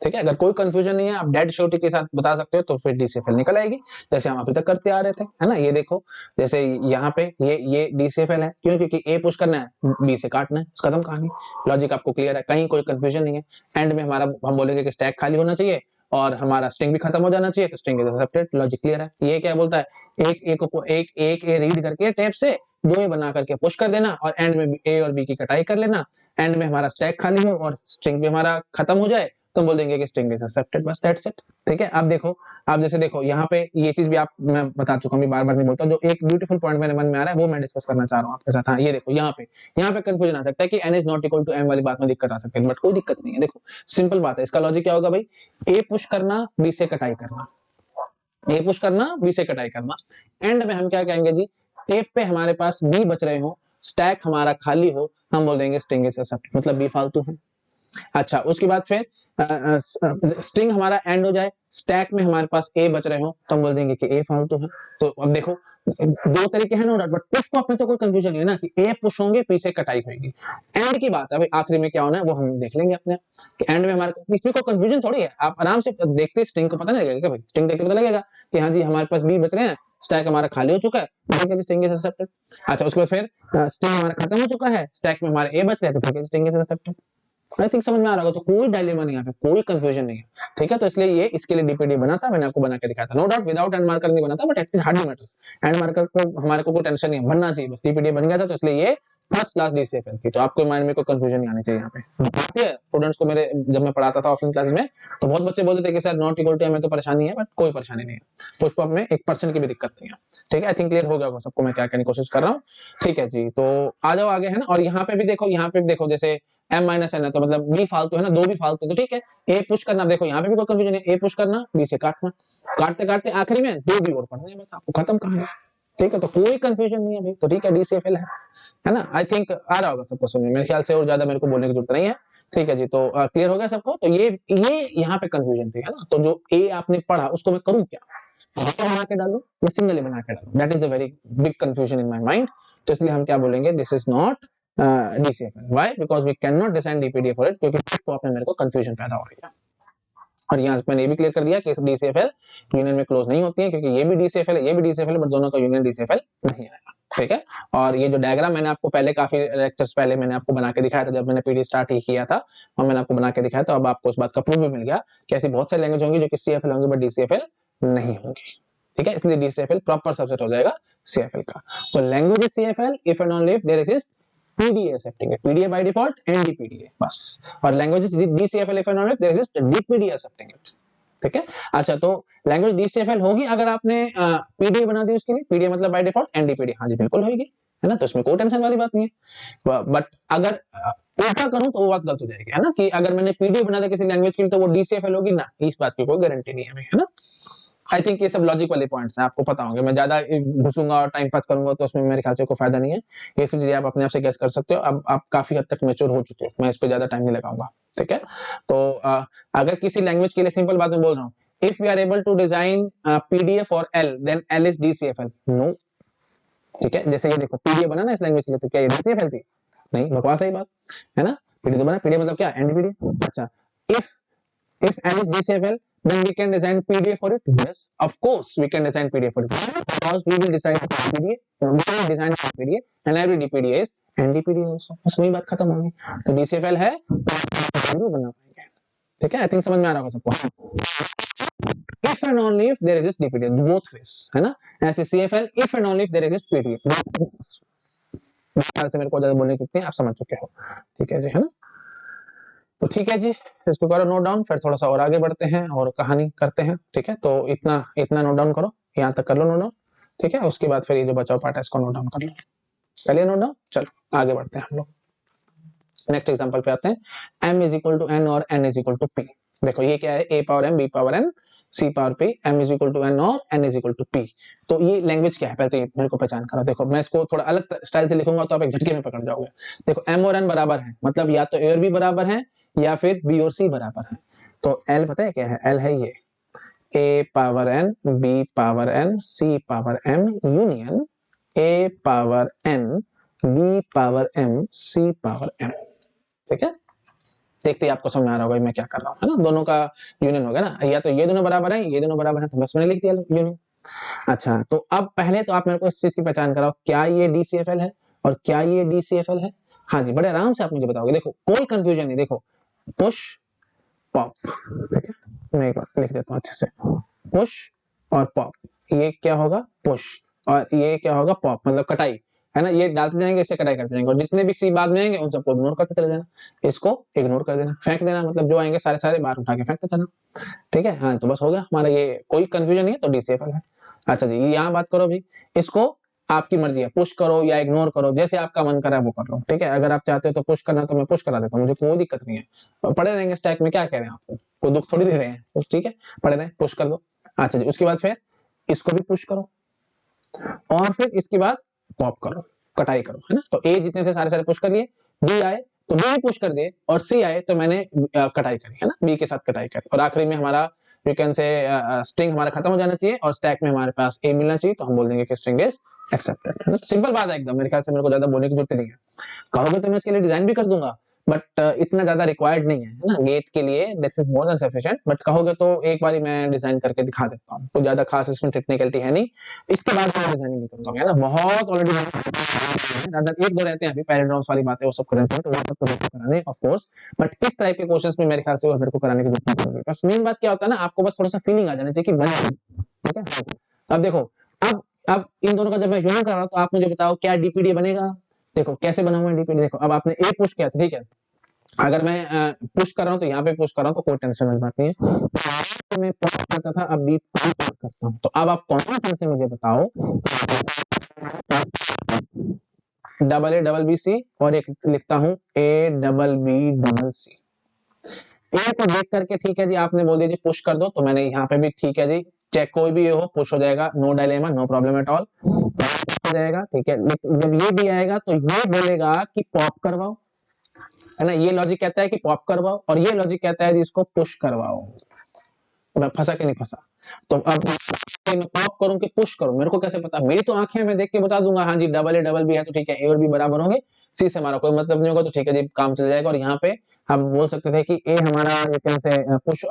ठीक है। अगर कोई कंफ्यूजन नहीं है, आप डेड श्योरिटी के साथ बता सकते हो, तो फिर DCFL निकल आएगी, जैसे हम अभी तक करते आ रहे थे, है ना। ये देखो, जैसे यहाँ पे ये DCFL है, क्यों, क्योंकि A पुश करना है, B से काटना है, खत्म कहानी, लॉजिक आपको क्लियर है, कहीं कोई कंफ्यूजन नहीं है। एंड में हमारा हम बोलेंगे कि स्टैक खाली होना चाहिए, और हमारा स्ट्रिंग भी खत्म हो जाना चाहिए, तो string is accepted. Logic clear है। ये क्या बोलता है, एक ए रीड करके टेप से 2 ए बना करके पुश कर देना और एंड में ए और बी की कटाई कर लेना, एंड में हमारा स्टैक खाली हो और स्ट्रिंग भी हमारा खत्म हो जाए तो हम बोल देंगे कि स्ट्रिंग इज एक्सेप्टेड, बस दैट्स इट। ठीक है, अब देखो, आप जैसे देखो यहाँ पे ये चीज भी आप मैं बता चुका हूँ, बार बार नहीं बोलता, जो एक ब्यूटीफुल पॉइंट मेरे मन में आ रहा है वो मैं डिस्कस करना चाह रहा हूँ आपके साथ। हाँ, ये देखो यहाँ पे कंफ्यूजन आ सकता है कि n is not equal to m वाली बात में दिक्कत आ सकती है, बट कोई दिक्कत नहीं है। देखो सिंपल बात है, इसका लॉजिक क्या होगा भाई, ए पुश करना, बी से कटाई करना, ए पुश करना, बी से कटाई करना, एंड में हम क्या कहेंगे जी, टेप पे हमारे पास बी बच रहे हो, स्टैक हमारा खाली हो, हम बोल देंगे स्ट्रिंग इज एक्सेप्टेड, मतलब बी फालतू है। अच्छा, उसके बाद फिर स्ट्रिंग हमारा एंड हो जाए, स्टैक में हमारे पास ए बच रहे हो, तो हम बोल देंगे कि ए फालतू है। तो अब देखो, दो तरीके हैं no doubt, but push pop में तो कोई कंफ्यूजन नहीं है ना कि ए पुश होंगे, पी से कटाई होगी। एंड की बात है भाई, आखिरी में क्या होना है वो हम देख लेंगे अपने कि एंड में हमारे को, इसमें कोई कंफ्यूजन थोड़ी है। आप आराम से देखते स्ट्रिंग को पता नहीं लगेगा क्या भाई, स्ट्रिंग देखते पता लगेगा कि हाँ जी हमारे पास बी बच रहे हैं, स्टैक हमारा खाली हो चुका है, ठीक है, स्ट्रिंग इज एक्सेप्टेड। अच्छा, उसके बाद फिर स्ट्रिंग हमारा खत्म हो चुका है, स्टैक में हमारे ए बच रहे हैं, तो ठीक है, string is accepted. I think समझ में आ रहा होगा, तो कोई डायलेमा नहीं है, यहाँ पे कोई कंफ्यूजन नहीं है। ठीक है, तो इसलिए ये इसके लिए डीपीडी बना था, मैंने आपको बना के दिखाया था। No doubt without end marker नहीं बना था, but actually hardly matters, end marker को हमारे को कोई टेंशन नहीं है, बनना चाहिए, बस डीपीडी बन गया था, तो इसलिए ये फर्स्ट क्लास डीसीएफएल थी। तो आपको माइंड में कोई कंफ्यूजन नहीं आनी चाहिए यहाँ पे। स्टूडेंट्स को मेरे जब मैं पढ़ाता था ऑफलाइन क्लास में, तो बहुत बच्चे बोलते थे कि सर नॉट इक्वल टू हमें तो परेशानी है, बट कोई परेशानी नहीं है, पुष्प में 1% की भी दिक्कत नहीं है। ठीक है, आई थिंक क्लियर हो गया सबको मैं क्या कहने की कोशिश कर रहा हूँ। ठीक है जी, तो आ जाओ आगे, है ना। और यहाँ पे भी देखो, यहाँ पे भी देखो, जैसे m माइनस n है, तो मतलब b फालतू है ना, दो भी फालतू, तो ठीक है, a पुश करना, देखो यहाँ पे भी कोई कंफ्यूजन है, a पुश करना, b से काटना, काटते काटते आखिरी में दो भी और पढ़ना है, बस आपको खत्म कहानी। ठीक है, तो कोई कंफ्यूजन नहीं है भाई, तो ठीक है, डीसीएफएल है ना। आई थिंक आ रहा होगा सबको समझ में, मेरे ख्याल से और ज्यादा मेरे को बोलने की जरूरत नहीं है। ठीक है जी, तो क्लियर हो गया सबको। तो ये यहाँ पे कंफ्यूजन थी, है ना। तो जो ए आपने पढ़ा उसको मैं करूँ क्या, बना के डालो या सिंगल बना के डालो, that is the very big confusion in my mind. तो इसलिए हम क्या बोलेंगे, this is not DCFL. Why? Because we can not design DPD for it, क्योंकि टॉप में मेरे को कंफ्यूजन पैदा हो रही है। और यहाँ मैंने ये भी क्लियर कर दिया कि डीसीएफएल यूनियन में क्लोज नहीं होती है, क्योंकि ये भी डीसीएफएल है, ये भी डीसीएफएल है, बट दोनों का यूनियन डीसीएफएल नहीं आएगा। ठीक है, और ये जो डायग्राम मैंने आपको पहले काफी लेक्चर्स पहले मैंने आपको बना के दिखाया था, जब मैंने पीडी स्टार्ट ही किया था, और मैंने आपको बना के दिखाया था। अब आपको उस बात का प्रूफ भी मिल गया कि ऐसी बहुत सारी लैंग्वेज होंगी जो कि सीएफएल होंगी बट डीसीएफएल नहीं होंगी। ठीक है, इसलिए डीसीएफएल प्रॉपर सबसेट हो जाएगा सीएफएल का। तो language is CFL if and only if there exist PDA accepting it, PDA by default and DPDA बस। और language DCFL if and only if there exists DPDA accepting it। ठीक है, अच्छा, तो लैंग्वेज डीसीएफएल होगी अगर आपने पीडीए बना दी उसके लिए, पीडीए मतलब बाय डिफॉल्ट, एनडीपीडी, हाँ जी बिल्कुल होगी, है ना। तो इसमें कोई टेंशन वाली बात नहीं है। बट अगर उल्टा करूं तो वो बात गलत हो जाएगी, है ना, कि अगर मैंने पीडीए बना दिया किसी लैंग्वेज के लिए तो वो डीसीएफएल होगी ना, इस बात की कोई गारंटी नहीं है, है ना। आई थिंक ये सब लॉजिक वाले पॉइंट्स हैं, आपको पता होंगे। मैं ज्यादा घुसूंगा और टाइम पास करूंगा तो उसमें मेरे ख्याल से कोई फायदा नहीं है। ये सब चीजें आप अपने आप से गैस कर सकते हो। अब आप काफी हद तक मैच्योर हो चुके हो, मैं इस पे ज्यादा टाइम नहीं लगाऊंगा। ठीक है, तो अगर किसी लैंग्वेज के लिए सिंपल बात में बोल रहा हूँ, if we are able to design PDA for L then L is DCFL, no. ठीक है, जैसे ये देखो पीडीए बना ना इस लैंग्वेज के लिए, तो क्या ये डीसीएफएल थी? नहीं, बकवास है बात, है ना। पीडीए तो बना, पीडीए मतलब क्या, एनडीपीडी। अच्छा, if L is DCFL, then we can design PDF for it. Yes, of course we can design PDF for it because we will design PDA, we will design PDA, and every DPDA is NDPDA also. बस वही बात खत्म होगी। तो DCFL है तो बना पाएंगे। ठीक है, आई थिंक समझ में आ रहा होगा सबको। If and only if there exists DPDA, both ways, है ना। ऐसे CFL if and only if there exists PDA, से मेरे को ज्यादा बोलने की आप समझ चुके हो। ठीक है जी, है ना। तो ठीक है जी, इसको करो नोट डाउन, फिर थोड़ा सा और आगे बढ़ते हैं और कहानी करते हैं। ठीक है, तो इतना नोट डाउन करो, यहाँ तक कर लो नोट डाउन। ठीक है, उसके बाद फिर ये जो बचाव पार्ट है इसको नोट डाउन कर लो। चलिए नोट डाउन, चलो आगे बढ़ते हैं हम लोग। नेक्स्ट एग्जांपल पे आते हैं। m is equal to n और n is equal to p। देखो ये क्या है, a power m, b power n, c power p, m is equal to n और n is equal to p। तो ये लैंग्वेज क्या है, पहले तो ये मेरे को पहचान करो। देखो मैं इसको थोड़ा अलग स्टाइल से लिखूंगा तो आप एक झटके में पकड़ जाओगे। देखो m और n बराबर है, मतलब या तो a और b बराबर है या फिर b और c बराबर है। तो l पता है क्या है, l है ये a power n, b power n, c power m union a power n, b power m, c power m। ठीक है, देखते ही आपको समझ में आ रहा होगा मैं क्या कर रहा हूँ, है ना। दोनों का यूनियन हो गया ना, या तो ये दोनों बराबर है, ये दोनों बराबर है, तो बस मैंने लिख दिया यूनियन। अच्छा, तो अब पहले तो आप मेरे को इस चीज की पहचान कराओ, क्या ये डीसीएफएल है और क्या ये डीसीएफएल है। हाँ जी, बड़े आराम से आप मुझे बताओगे। देखो कोई कंफ्यूजन नहीं, देखो पुश पॉप, ठीक है, मैं एक बार लिख देता हूँ अच्छे से, पुश और पॉप, ये क्या होगा पुश और ये क्या होगा पॉप, मतलब कटाई है ना, ये डालते जाएंगे इससे कटाई करते जाएंगे और जितने भी सी बाद में आएंगे उन सबको इग्नोर करते चले जाना, इसको इग्नोर कर देना, फेंक देना, मतलब जो आएंगे सारे सारे बाहर उठा के फेंकते चलना। ठीक है, हाँ तो बस हो गया हमारा, ये कोई कंफ्यूजन नहीं है तो डीसीएफएल है। अच्छा जी, यहाँ बात करो भी, इसको आपकी मर्जी है, पुश करो या इग्नोर करो, जैसे आपका मन करे वो कर लो। ठीक है, अगर आप चाहते हो तो पुश करना तो मैं पुश करा देता हूँ, मुझे कोई दिक्कत नहीं है, तो पड़े रहेंगे स्टैक में, क्या कह रहे हैं आपको, कोई दुख थोड़ी दे रहे हैं, तो ठीक है पड़े रहे, पुश कर दो। अच्छा जी, उसके बाद फिर इसको भी पुश करो और फिर इसके बाद पॉप करो, कटाई करो, है ना। तो ए जितने थे सारे सारे पुश कर लिए, बी आए तो बी पुश कर दिए और सी आए तो मैंने कटाई करी, है ना, बी के साथ कटाई करी और आखिरी में हमारा यू कैन से स्ट्रिंग हमारा खत्म हो जाना चाहिए और स्टैक में हमारे पास ए मिलना चाहिए, तो हम बोल देंगे कि स्ट्रिंग इज एक्सेप्टेड, है ना। सिंपल बात है एकदम, मेरे ख्याल से मेरे को ज्यादा बोलने की जरूरत नहीं है। कहोगे तो मैं इसके लिए डिजाइन भी कर दूंगा, बट इतना ज्यादा रिक्वायर्ड नहीं है ना, गेट के लिए this is more than sufficient, but कहोगे तो एक बार मैं डिजाइन करके दिखा देता हूँ, तो ज्यादा खास इसमें टेक्निकलिटी है नहीं, इसके बाद मैं डिजाइनिंग नहीं करूंगा, है ना, बहुत ऑलरेडी एक दो रहते हैं अभी पैराग्राफ्स वाली बातें वो सब कर रहे हैं, तो वो सब तो बिल्कुल कराने ऑफ कोर्स, बट इस टाइप के क्वेश्चंस में मेरे ख्याल से वो मेरे को कराने की जरूरत नहीं पड़ेगी। बस मेन बात क्या होता है ना, आपको बस थोड़ा सा फीलिंग आ जाना चाहिए कि बने, ठीक है। अब देखो, अब इन दोनों का जब मैं यूनियन कर रहा हूँ तो आप मुझे बताओ क्या डीपीडी बनेगा। देखो कैसे बना हुआ है डीपीडी, देखो अब आपने ए पुश किया था, ठीक है, अगर मैं पुश कर रहा हूँ तो यहाँ पे पुश कर रहा हूँ तो कोई टेंशन वाली बात नहीं है, तो मैं पुश करता था अब बी पुश करता हूँ, तो अब आप कॉमन सेंस से मुझे बताओ, double A double B C और एक लिखता हूँ A double B double C, A को देख करके ठीक है जी आपने बोल दिया जी पुश कर दो, तो मैंने यहाँ पे भी ठीक है जी, चाहे कोई भी ये हो पुश हो जाएगा, no dilemma no problem at all, हो जाएगा ठीक है। जब ये भी आएगा तो ये बोलेगा कि पॉप करवाओ, है ना, ये लॉजिक कहता है कि पॉप करवाओ और ये लॉजिक कहता है जी इसको पुश करवाओ। मैं फंसा कि नहीं फंसा, तो अब मैं पॉप करूं कि पुश करूं, मेरे को कैसे पता, मेरी तो आंखें मैं देख के बता दूंगा, हाँ जी डबल ए डबल बी है तो ठीक है, ए और बी बराबर होंगे, सी से हमारा कोई मतलब नहीं होगा, तो ठीक है जी काम चल जाएगा। और यहाँ पे हम बोल सकते थे कि ए हमारा कैसे पुश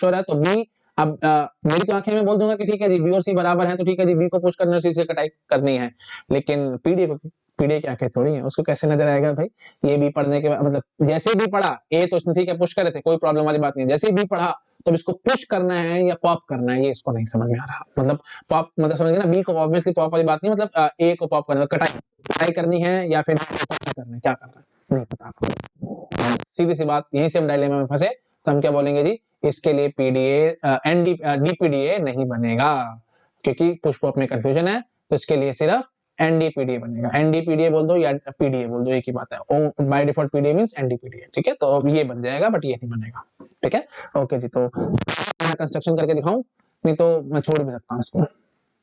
हो रहा है तो बी, अब मेरी तो आंखें में बोल दूंगा कि ठीक है जी बी और सी बराबर है तो ठीक है जी बी को पुश करना और सी से कटाई करनी है, लेकिन पीडीए की आंखें थोड़ी है, उसको कैसे नजर आएगा भाई, ये भी पढ़ने के बाद मतलब जैसे भी पढ़ा ए तो इसने ठीक है पुश करे थे, कोई प्रॉब्लम वाली बात नहीं, जैसे भी पढ़ा तो इसको पुश करना है या पॉप करना है ये इसको नहीं समझ में आ रहा, मतलब पॉप मतलब समझ गए ना, बी को ऑब्वियसली पॉप वाली बात नहीं, मतलब ए को पॉप करना, कटाई कटाई करनी है या फिर करना है, क्या करना है नहीं पता आपको, सीधी सी बात, यहीं से हम डायलेमा में फंसे, तो हम क्या बोलेंगे जी इसके लिए पीडीए डीपीडीए नहीं बनेगा, क्योंकि पुश पॉप में कंफ्यूजन है, तो इसके लिए सिर्फ एनडीपीडीए बनेगा, एनडीपीडीए बोल दो या पीडीए बोल दो, एक ही बात है, बाय डिफॉल्ट पीडीए मींस एनडीपीडीए, ठीक है, तो अब ये बन जाएगा बट ये नहीं बनेगा, ठीक है। ओके जी, तो मैं कंस्ट्रक्शन करके दिखाऊं, नहीं तो मैं छोड़ भी सकता हूँ इसको,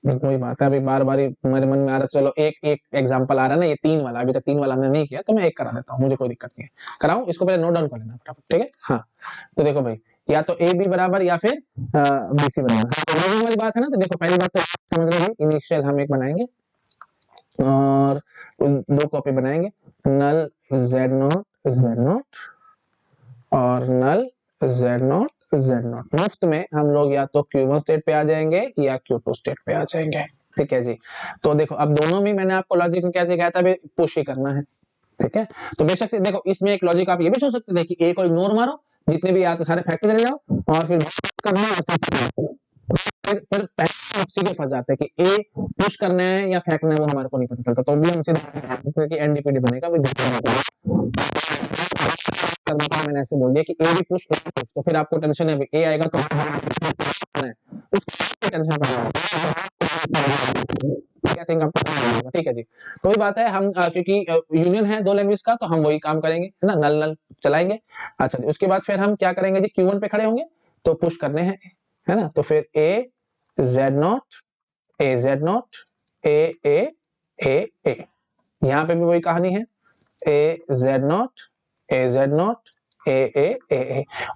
कोई बात है, अभी बार बार मेरे मन में आ रहा है, चलो एक एक एग्जांपल आ रहा है ना, ये 3 वाला, अभी तक 3 वाला हमने नहीं किया तो मैं एक करा देता हूँ, मुझे कोई दिक्कत नहीं है, कराऊं, इसको पहले नोट डाउन कर लेना फटाफट, ठीक है। हाँ तो देखो भाई, या तो ए बी बराबर या फिर बी सी बराबर, वाली बात है ना, तो देखो पहली बात तो समझ रहे हो, इनिशियल हम एक बनाएंगे और 2 कॉपी बनाएंगे, नल z0 और नल z0 मुफ्त में हम लोग या तो Q1 स्टेट पे आ जाएंगे या Q2 स्टेट पे आ जाएंगे, ठीक है जी। तो देखो अब दोनों में मैंने आपको लॉजिक में कैसे कहा था पुश ही करना है, ठीक है, तो बेशक से देखो इसमें एक लॉजिक आप ये भी सोच सकते थे कि ए को इग्नोर मारो, जितने भी आते सारे फेंकते चले जाओ और फिर फिर सीधे फंस जाते हैं कि ए पुश करना है या फेंकना है वो हमारे को नहीं पता चलता, तो भी हम सीधे कि एनडीपीडी बनेगा, मैंने ऐसे बोल दिया कि ए भी पुश तो फिर आपको टेंशन है ए आएगा तो टेंशन, ठीक है जी। तो वही बात है, हम क्योंकि यूनियन है 2 लैंग्वेज का तो हम वही काम करेंगे, है ना, नल नल चलाएंगे। अच्छा जी, उसके बाद फिर हम क्या करेंगे जी, Q1 पे खड़े होंगे तो पुश करने हैं, है ना, तो फिर ए z0 ए, यहाँ पे भी वही कहानी है, ए z0 ए,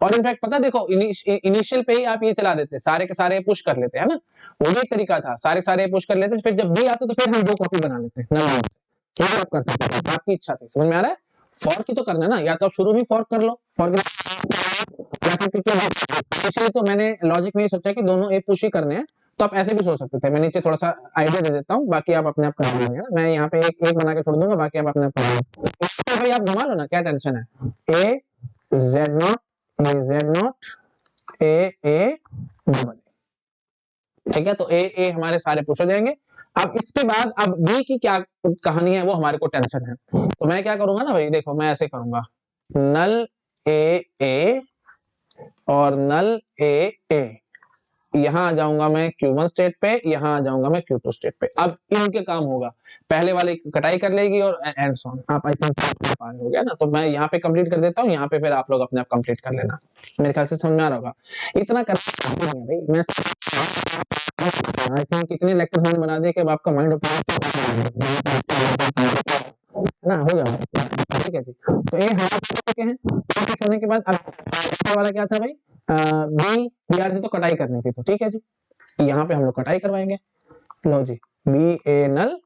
और इनफैक्ट पता देखो इनिशियल पे ही आप ये चला देते, सारे के सारे पुश कर लेते हैं ना, वो भी एक तरीका था, सारे पुश कर लेते, फिर जब बी आता तो फिर हम 2 कॉपी बना लेते हैं, क्या आप कर सकते हैं, आपकी इच्छा थी, समझ में आ रहा है, फॉर्क ही तो करना है ना, या तो आप शुरू में फॉर्क कर लो, फॉर्क तो मैंने लॉजिक में ये सोचा कि दोनों ए पुश ही करने हैं, तो आप ऐसे भी सोच सकते थे, मैं नीचे थोड़ा सा आइडिया दे देता हूँ, बाकी आप अपने आप कर लेंगे ना, मैं यहाँ पे एक बना के छोड़ दूंगा, बाकी आप अपने आप कर लेंगे, इसको भाई आप घुमा लो ना, क्या टेंशन है, ए z0 ए डबल, ठीक है। तो ए हमारे सारे पुश हो जाएंगे। अब इसके बाद अब बी की क्या कहानी है वो हमारे को टेंशन है। तो मैं क्या करूंगा ना भाई, देखो मैं ऐसे करूंगा, नल ए और नल ए, यहां आ जाऊंगा मैं Q1 स्टेट पे, यहां आ जाऊंगा मैं Q2 स्टेट पे। अब इनके काम होगा, पहले वाले कटाई कर लेगी और एंड सॉन। आप आई थिंक हो गया ना, तो मैं यहाँ पे कंप्लीट कर देता हूँ, यहाँ पे फिर आप लोग अपने आप कंप्लीट कर लेना। मेरे ख्याल से समझ में आ रहा होगा। इतना कर भाई मैं आई थिंक इतने लेक्चर्स मैंने बना दिए कि अब आपका माइंड ना हो गया, ठीक है जी। तो ये हम चुके हैं। कुछ होने के बाद अब वाला क्या था भाई, बी बी आर थी तो कटाई करनी थी, तो ठीक है जी, यहाँ पे हम लोग कटाई करवाएंगे। लो जी, बी ए नल,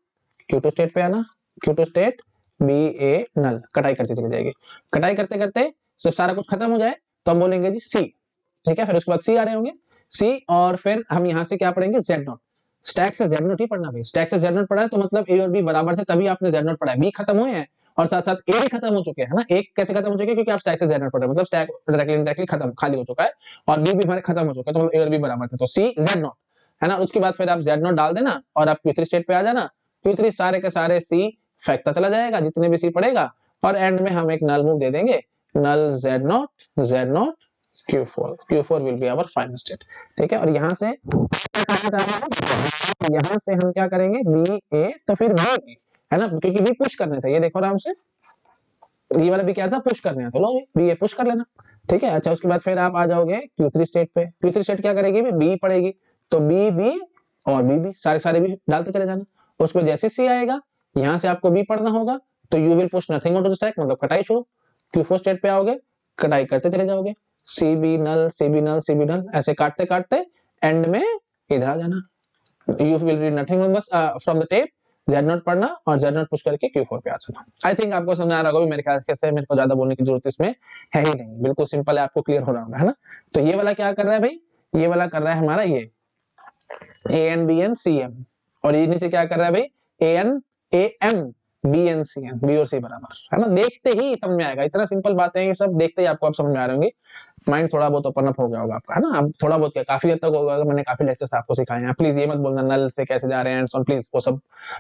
Q2 स्टेट पे आना, Q2 स्टेट बी ए नल, कटाई करते चले जाएगी। कटाई करते करते जब सारा कुछ खत्म हो जाए तो हम बोलेंगे जी सी, ठीक है। फिर उसके बाद सी आ रहे होंगे, सी, और फिर हम यहाँ से क्या पढ़ेंगे, जेड नॉट। स्टैक से जेड नॉट ही पढ़ना भाई, स्टैक से जेड नॉट पढ़ा है तो मतलब ए और बी बराबर थे, तभी आपने जेड नॉट पढ़ा है। बी खत्म हुए हैं और साथ साथ ए भी खत्म हो चुके हैं ना। एक कैसे खत्म हो चुके हैं, क्योंकि आप स्टैक से जेड नॉट पढ़ रहे हैं, मतलब स्टैक डायरेक्टली खत्म खाली हो चुका है, और बी भी हमारे खत्म हो चुका है, तो मतलब ए और बी बराबर थे, तो सी जेड नॉट है ना। उसके बाद फिर आप जेड नॉट डाल देना और आप Q3 स्टेट पे आ जाना। Q3 सारे के सारे सी फेंकता चला जाएगा, जितने भी सी पड़ेगा, और एंड में हम एक नल मूव दे देंगे, null Z naught Q4 will be our final state, ठीक है। और यहाँ से हम क्या करेंगे, बी ए तो फिर बी है ना, क्योंकि बी पुश करने थे, ये देखो आराम से, ये वाला भी क्या था, पुश करने तो लो बी ए पुश कर लेना, ठीक है। अच्छा, उसके बाद फिर आप आ जाओगे Q3 स्टेट पे। Q3 स्टेट क्या करेगी, बी पड़ेगी, तो बी और बी सारे सारे भी डालते चले जाना। उसको जैसे सी आएगा, यहाँ से आपको बी पढ़ना होगा, तो you will push nothing on to the stack, मतलब कटाई शुरू। Q4 स्टेट पे आओगे, कटाई करते चले जाओगे, C B null C B null C B null, ऐसे काटते काटते एंड में इधर आ जाना। You will read nothing from the tape, Z not पढ़ना और जेड नॉट पुश करके Q4 पे आ जाना। आई थिंक आपको समझ आ रहा होगा, मेरे ख्याल से मेरे को ज्यादा बोलने की जरूरत इसमें है ही नहीं, बिल्कुल सिंपल है, आपको क्लियर हो रहा होगा, है ना। तो ये वाला क्या कर रहा है भाई, ये वाला कर रहा है हमारा ये AN BN CM, और ये नीचे क्या कर रहा है भाई, AN AM BN CN, B और सी बराबर, है ना। देखते ही समझ में आएगा, इतना सिंपल बातें हैं ये सब, देखते ही आपको आप समझ में आ रहे होंगे, माइंड थोड़ा बहुत ओपन अप हो गया होगा आपका, है ना। अब थोड़ा बहुत क्या, काफी हद तक होगा, मैंने काफी लेक्चर्स आपको सिखाए हैं। प्लीज ये मत बोलना नल से कैसे जा रहे हैं एंड प्लीज, वो सब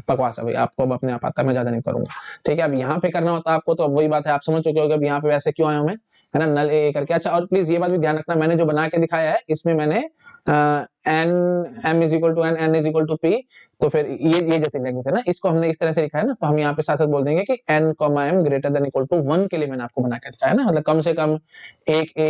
बकवास है भाई, आपको अब अपने आप आता है, मैं ज्यादा नहीं करूंगा, ठीक है। अब यहाँ पे करना होता है आपको, तो अब वही बात है, आप समझ चुके होगे अब यहाँ पे वैसे क्यों आया हूं मैं, है ना, नल ए करके। अच्छा, और प्लीज ये बात भी ध्यान रखना, मैंने जो बना के दिखाया है इसमें मैंने N M is equal to N is equal to P, तो फिर ये जो तीन लैंग्वेज है ना, इसको हमने इस तरह से लिखा है ना, तो हम यहाँ पे साथ साथ बोल देंगे कि N comma M greater than equal to 1 के लिए मैंने आपको बना के दिखाया है ना, मतलब कम से कम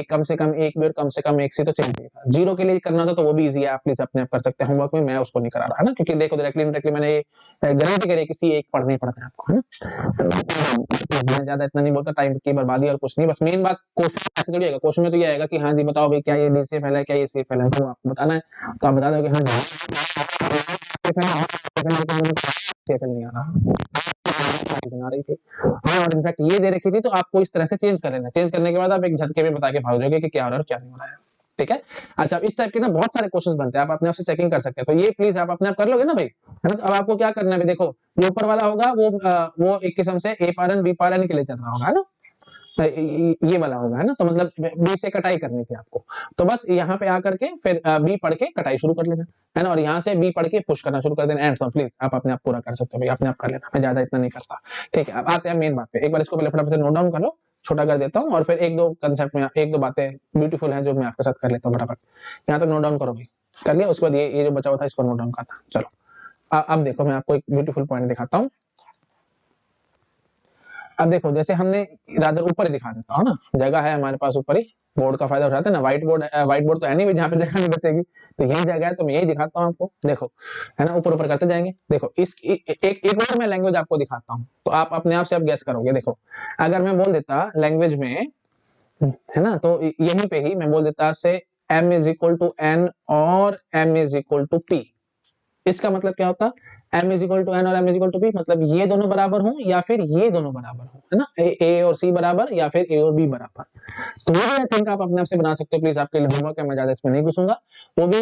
कम से कम एक भी और कम से कम एक से तो चाहिए। जीरो के लिए करना था तो वो भी इजी है, आप प्लीज अपने आप कर सकते हैं होमवर्क में, मैं उसको नहीं करा रहा, है ना, क्योंकि देखो डायरेक्टली इनडायरेक्टली मैंने गारंटी करी कि सी एक पढ़ने ही पड़ते हैं आपको, है ना। मैं ज्यादा इतना नहीं बोलता, टाइम की बर्बादी और कुछ नहीं, बस मेन बात क्वेश्चन ऐसे थोड़ी आएगा, क्वेश्चन में तो ये आएगा कि हाँ जी बताओ भाई, क्या ये डी से फैला है, क्या ये सी फैला है, तो आपको बताना है, तो आप बता दो कि हाँ नहीं आ रहा आ रही थी, हाँ, और इनफैक्ट ये दे रखी थी, तो आपको इस तरह से चेंज कर लेना, चेंज करने के बाद आप एक झटके में बता के भाग जाओगे कि क्या हो रहा है और क्या नहीं हो रहा है, ठीक है। अच्छा, अब इस टाइप के ना बहुत सारे क्वेश्चंस बनते हैं, आप अपने आप से चेकिंग कर सकते हैं, तो ये प्लीज आप अपने आप कर लोगे ना भाई, है ना। तो अब आपको क्या करना है, देखो जो ऊपर वाला होगा वो एक किस्म से ए पार एन बी पार एन के लिए चल रहा होगा, है ना, ये वाला होगा, है ना। तो मतलब बी से कटाई करनी थी आपको, तो बस यहाँ पे आकर के फिर बी पढ़ के कटाई शुरू कर लेना, है ना, और यहाँ से बी पढ़ के पुश करना शुरू कर देना, एंड सो प्लीज आप अपने आप पूरा कर सकते हो भाई, अपने आप कर लेना, मैं ज्यादा इतना नहीं करता, ठीक है। अब आते हैं मेन बात पे, एक बार इसको पहले फटाफट से नोट डाउन कर लो, छोटा कर देता हूँ, और फिर एक दो कंसेप्ट में एक दो बातें ब्यूटीफुल है जो मैं आपके साथ कर लेता हूँ फटाफट। यहाँ तक नोट डाउन करो भाई, कर लिया, उसके बाद ये जो बचा हुआ था इसको नोट डाउन करना। चलो अब देखो, मैं आपको एक ब्यूटीफुल पॉइंट दिखाता हूँ। अब देखो, जैसे हमने रादर ऊपर ही दिखा देता हूँ ना, जगह है हमारे पास ऊपर ही, बोर्ड का फायदा उठाते हैं ना, व्हाइट बोर्ड तो है नहीं जहाँ पे जगह नहीं बचेगी, तो यही जगह है, तो मैं यही दिखाता हूँ आपको, देखो, है ना, ऊपर ऊपर करते जाएंगे। देखो एक और मैं लैंग्वेज आपको दिखाता हूँ, तो आप अपने आप से अब गैस करोगे। देखो, अगर मैं बोल देता लैंग्वेज में, है ना, तो यहीं पे ही मैं बोल देता से m is equal to n और m is equal to p, इसका मतलब क्या होता, m is equal to N और m is equal to p, मतलब ये दोनों बराबर हो या फिर ये दोनों बराबर हो, है ना, a और c बराबर या फिर a और b बराबर, तो वो भी आई थिंक आप अपने आप से बना सकते हो, प्लीज आपके लिए होमवर्क है, मैं ज्यादा इसमें नहीं घुसूंगा, वो भी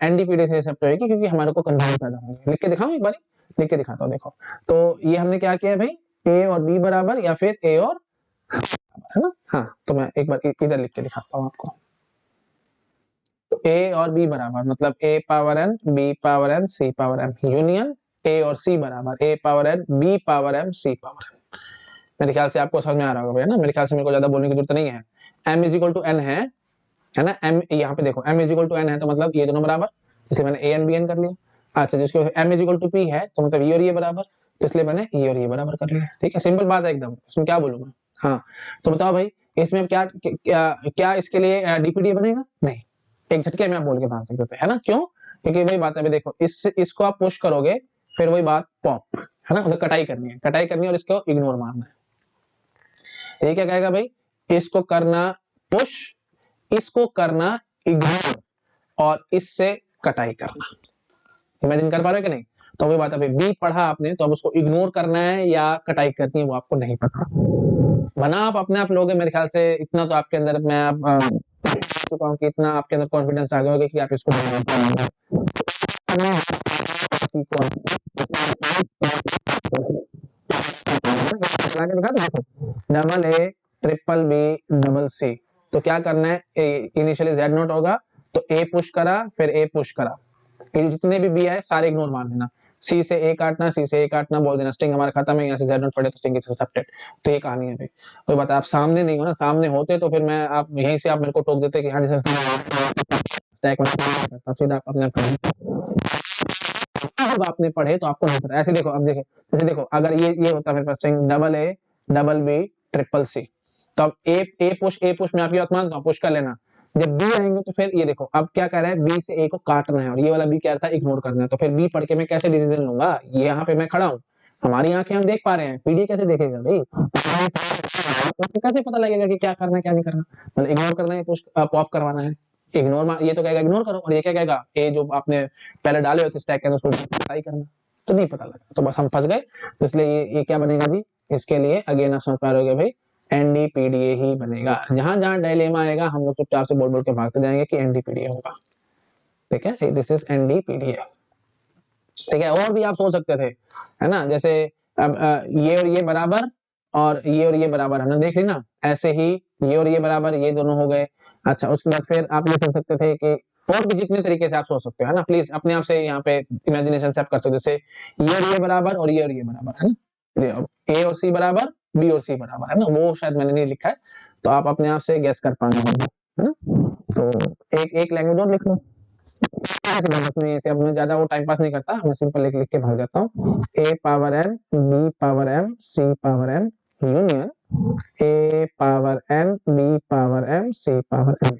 एनडीपीडी से एक्सेप्ट होगी, क्योंकि हमारे को कंफ्यूजन पैदा होंगे। लिख के दिखाऊं, एक बार लिख के दिखाता हूँ, देखो, तो ये हमने क्या किया है भाई, a और b बराबर या फिर a और, है ना, हाँ, तो मैं एक बार इधर लिख के दिखाता हूँ आपको, ए और बी बराबर, मतलब A power N, B power N, C power M, union A और सी बराबर A power N, B power M, C power N. मेरे ख्याल से आपको समझ में आ रहा होगा भैया ना, मेरे ख्याल से मेरे को ज्यादा बोलने की जरूरत नहीं है। m is equal to N है ना, m यहाँ पे देखो m is equal to N है, तो मतलब ये दोनों बराबर, इसलिए मैंने ए एन बी एन कर लिया। अच्छा, जिसको m is equal to P है, तो मतलब ये और ये बराबर, तो इसलिए मैंने ये और ये बराबर कर लिया। ठीक है, सिंपल बात है एकदम, इसमें क्या बोलूंगा। हाँ, तो बताओ भाई, इसमें क्या क्या, क्या इसके लिए डीपीडी बनेगा? नहीं, एक झटके में आप बोल के भाग सकते थे, है ना? क्यों? क्योंकि वही बात है, अभी देखो इसको आप पुश करोगे, फिर वही बात पॉप, है ना, उसे कटाई करनी है, कटाई करनी है, और इसको इग्नोर मारना है। ये क्या कहेगा भाई, इसको करना पुश, इसको करना इग्नोर, और इससे कटाई करना। इमेजिन कर पा रहे हो कि नहीं? तो वही बात है, बी पढ़ा आपने, तो अब उसको इग्नोर करना है या कटाई करनी है वो आपको नहीं पता। बना आप अपने आप लोगे मेरे ख्याल से, इतना तो आपके अंदर मैं चुका हूँ कि इतना आपके अंदर कॉन्फिडेंस आ गया होगा कि आप इसको double A triple B double C, तो क्या करना है, इनिशियली जेड नोट होगा, तो ए पुश करा, फिर ए पुश करा, जितने भी बी आए सारे इग्नोर मार देना, सी से ए काटना, सी से ए काटना, बोल देना स्ट्रिंग हमारा खत्म है, यहाँ से जेड नोट पड़े तो स्ट्रिंग इज एक्सेप्टेड। तो ये कहानी है भाई। कोई बात, आप सामने नहीं हो ना, सामने होते तो फिर मैं आप यहीं से आप मेरे को टोक देते कि हाँ जी सर स्टैक में, फिर आप अपने जब आपने पढ़े तो आपको नहीं पता। ऐसे देखो, अब देखो, जैसे देखो, अगर ये होता मेरे पास string double A double B triple C, तो अब ए पुश में आपकी बात मानता हूँ, पुश कर लेना। जब बी आएंगे तो फिर ये देखो, अब क्या कह रहा है, बी से ए को काटना है, और ये वाला बी कह रहा था इग्नोर करना है, तो फिर बी पढ़ के मैं कैसे डिसीजन लूंगा? ये यहाँ पे मैं खड़ा हूँ, हमारी आंखें हम देख पा रहे हैं, पीडी कैसे देखेगा भाई? तो कैसे पता लगेगा कि क्या करना है क्या नहीं करना? मतलब इग्नोर करना है, पुश पॉप करवाना है, इग्नोर, ये तो कहेगा इग्नोर करो, और ये क्या कहेगा, ए जो आपने पहले डाले होते स्टैक के अंदर उसको ट्राई करना, तो नहीं पता लगा, तो बस हम फंस गए। तो इसलिए ये क्या बनेगा जी, इसके लिए अगेन आप समझ पा रहे हो भाई, एनडीपीडीए ही बनेगा। जहां जहां डायलेमा आएगा हम लोग चुपचाप से बोल बोल के भागते जाएंगे कि एनडीपीडीए होगा। ठीक है, दिस इज एनडीपीडीए। ठीक है, और भी आप सोच सकते थे, है ना, जैसे अब ये और ये बराबर, और ये बराबर हमने देख ली ना, ऐसे ही ये और ये बराबर, ये दोनों हो गए। अच्छा, उसके बाद फिर आप ये सोच सकते थे कि और भी जितने तरीके से आप सोच सकते हो, है ना, प्लीज अपने आप से यहाँ पे इमेजिनेशन से आप कर सकते हो, जैसे ये और ये बराबर, और ये बराबर, है ना, अब ए और सी बराबर, बी और सी बराबर, है ना, वो शायद मैंने नहीं लिखा है, तो आप अपने आप से गैस कर पाएंगे, है ना। तो एक लैंग्वेज और लिख लो, ऐसे अब मैं ज्यादा वो टाइम पास नहीं करता, मैं सिंपल लिख लिख के भाग जाता हूँ। A power N, B power M, C power N, union A power N, B power M, C power N.